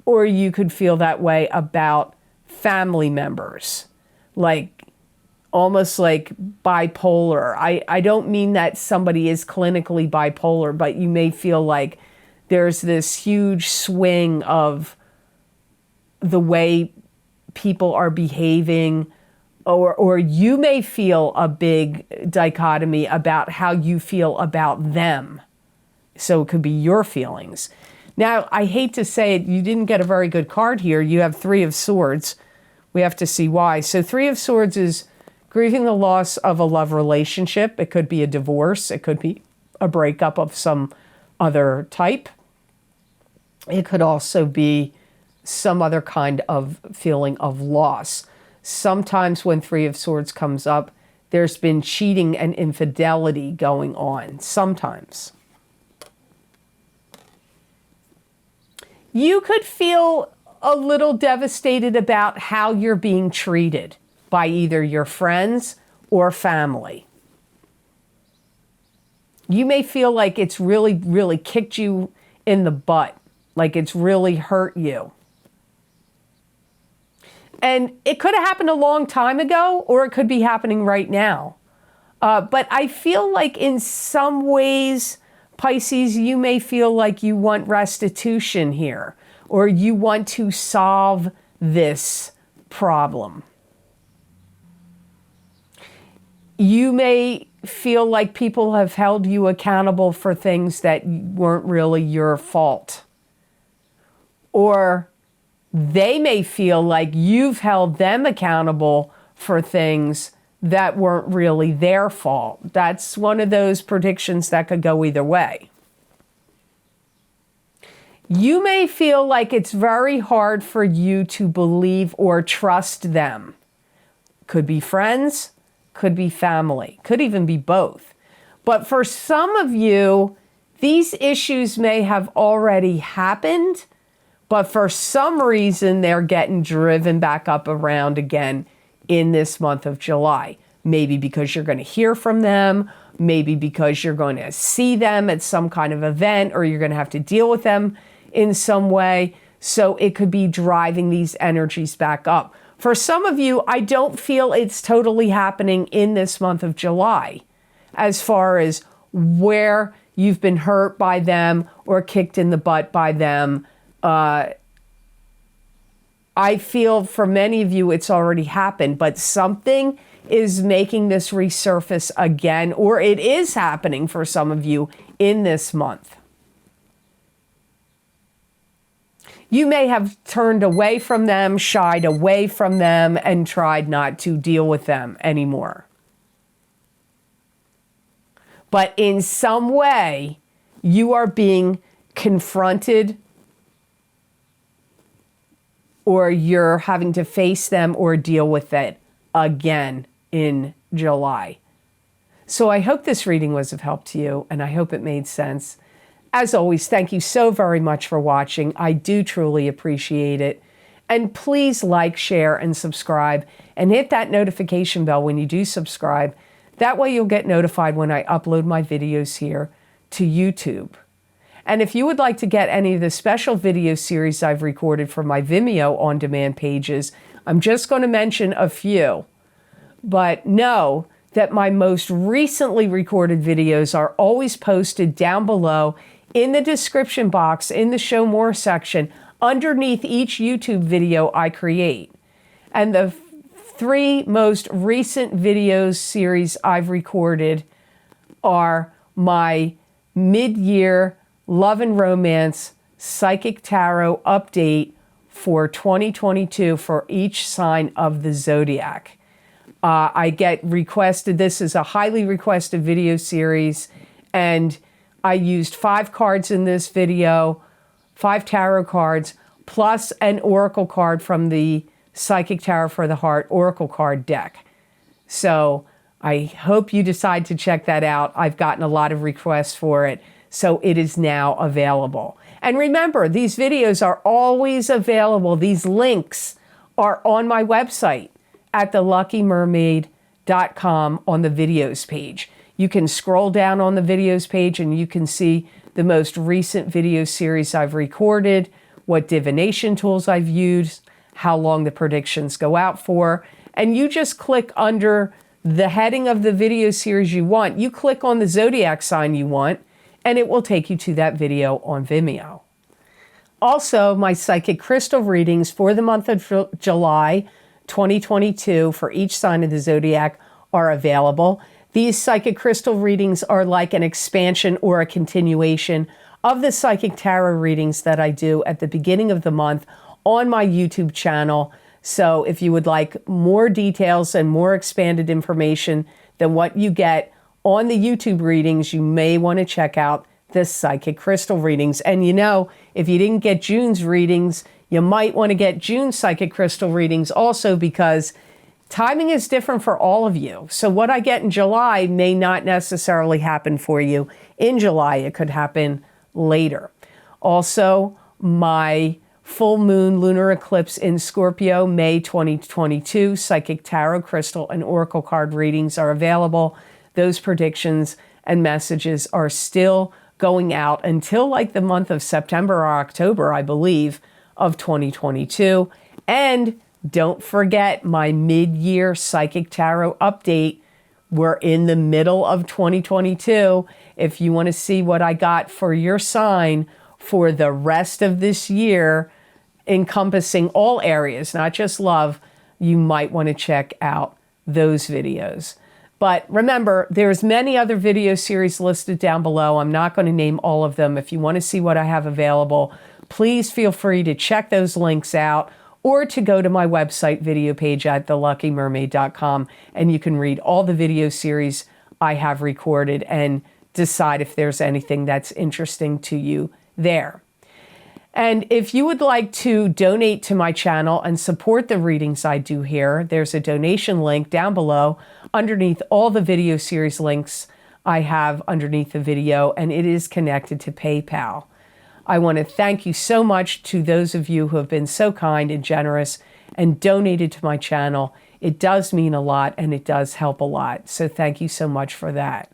or you could feel that way about family members, like almost like bipolar. I don't mean that somebody is clinically bipolar, but you may feel like there's this huge swing of the way people are behaving, or you may feel a big dichotomy about how you feel about them. So it could be your feelings. Now, I hate to say it, you didn't get a very good card here. You have Three of Swords. We have to see why. So Three of Swords is grieving the loss of a love relationship. It could be a divorce. It could be a breakup of some other type. It could also be some other kind of feeling of loss. Sometimes when Three of Swords comes up, there's been cheating and infidelity going on. Sometimes. You could feel a little devastated about how you're being treated by either your friends or family. You may feel like it's really, really kicked you in the butt, like it's really hurt you. And it could have happened a long time ago, or it could be happening right now. But I feel like in some ways, Pisces, you may feel like you want restitution here, or you want to solve this problem. You may feel like people have held you accountable for things that weren't really your fault. Or they may feel like you've held them accountable for things that weren't really their fault. That's one of those predictions that could go either way. You may feel like it's very hard for you to believe or trust them. Could be friends, could be family, could even be both. But for some of you, these issues may have already happened, but for some reason, they're getting driven back up around again in this month of July. Maybe because you're going to hear from them, maybe because you're going to see them at some kind of event, or you're going to have to deal with them in some way. So it could be driving these energies back up. For some of you, I don't feel it's totally happening in this month of July, as far as where you've been hurt by them or kicked in the butt by them. I feel for many of you it's already happened, but something is making this resurface again, or it is happening for some of you in this month. You may have turned away from them, shied away from them, and tried not to deal with them anymore. But in some way, you are being confronted, or you're having to face them or deal with it again in July. So I hope this reading was of help to you, and I hope it made sense. As always, thank you so very much for watching. I do truly appreciate it. And please like, share, and subscribe, and hit that notification bell when you do subscribe. That way you'll get notified when I upload my videos here to YouTube. And if you would like to get any of the special video series I've recorded for my Vimeo on-demand pages, I'm just going to mention a few. But know that my most recently recorded videos are always posted down below in the description box in the Show More section underneath each YouTube video I create. And the three most recent videos series I've recorded are my mid-year Love and Romance Psychic Tarot update for 2022 for each sign of the Zodiac. I get requested, this is a highly requested video series, and I used 5 cards in this video, 5 tarot cards, plus an oracle card from the Psychic Tarot for the Heart oracle card deck. So I hope you decide to check that out. I've gotten a lot of requests for it, so it is now available. And remember, these videos are always available. These links are on my website at theluckymermaid.com on the videos page. You can scroll down on the videos page and you can see the most recent video series I've recorded, what divination tools I've used, how long the predictions go out for. And you just click under the heading of the video series you want. You click on the Zodiac sign you want, and it will take you to that video on Vimeo. Also, my psychic crystal readings for the month of July 2022 for each sign of the Zodiac are available. These psychic crystal readings are like an expansion or a continuation of the psychic tarot readings that I do at the beginning of the month on my YouTube channel. So if you would like more details and more expanded information than what you get on the YouTube readings, you may want to check out the psychic crystal readings. And you know, if you didn't get June's readings, you might want to get June's psychic crystal readings also, because timing is different for all of you. So what I get in July may not necessarily happen for you in July. It could happen later. Also, my full moon lunar eclipse in Scorpio, May 2022, psychic tarot, crystal, and oracle card readings are available. Those predictions and messages are still going out until like the month of September or October, I believe, of 2022. And Don't forget my mid-year Psychic Tarot update. We're in the middle of 2022. If you want to see what I got for your sign for the rest of this year, encompassing all areas, not just love, you might want to check out those videos. But remember, there's many other video series listed down below. I'm not going to name all of them. If you want to see what I have available, please feel free to check those links out or to go to my website video page at theluckymermaid.com, and you can read all the video series I have recorded and decide if there's anything that's interesting to you there. And if you would like to donate to my channel and support the readings I do here, there's a donation link down below underneath all the video series links I have underneath the video, and it is connected to PayPal. I want to thank you so much to those of you who have been so kind and generous and donated to my channel. It does mean a lot and it does help a lot. So thank you so much for that.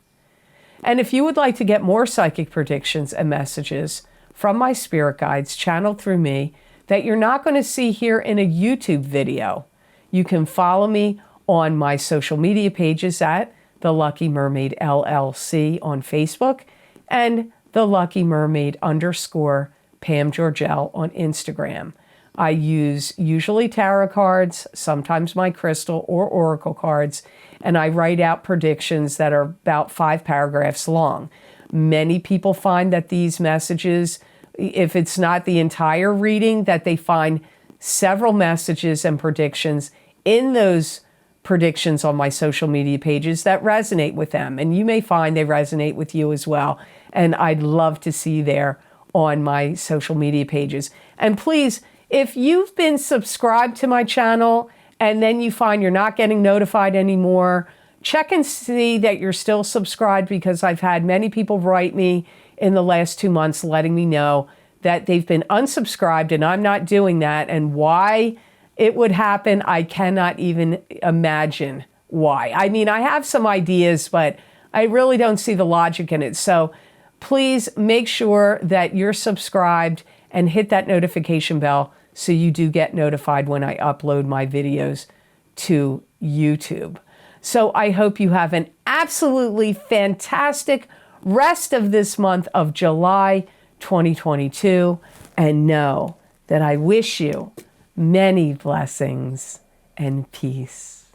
And if you would like to get more psychic predictions and messages from my spirit guides channeled through me that you're not going to see here in a YouTube video, you can follow me on my social media pages at The Lucky Mermaid LLC on Facebook and The Lucky Mermaid _ Pam Georgel on Instagram. I use usually tarot cards, sometimes my crystal or oracle cards, and I write out predictions that are about 5 paragraphs long. Many people find that these messages, if it's not the entire reading, that they find several messages and predictions in those predictions on my social media pages that resonate with them. And you may find they resonate with you as well. And I'd love to see you there on my social media pages. And please, if you've been subscribed to my channel and then you find you're not getting notified anymore, check and see that you're still subscribed, because I've had many people write me in the last 2 months letting me know that they've been unsubscribed and I'm not doing that. And why it would happen, I cannot even imagine why. I mean, I have some ideas, but I really don't see the logic in it. So please make sure that you're subscribed and hit that notification bell so you do get notified when I upload my videos to YouTube. So I hope you have an absolutely fantastic rest of this month of July 2022, and know that I wish you many blessings and peace.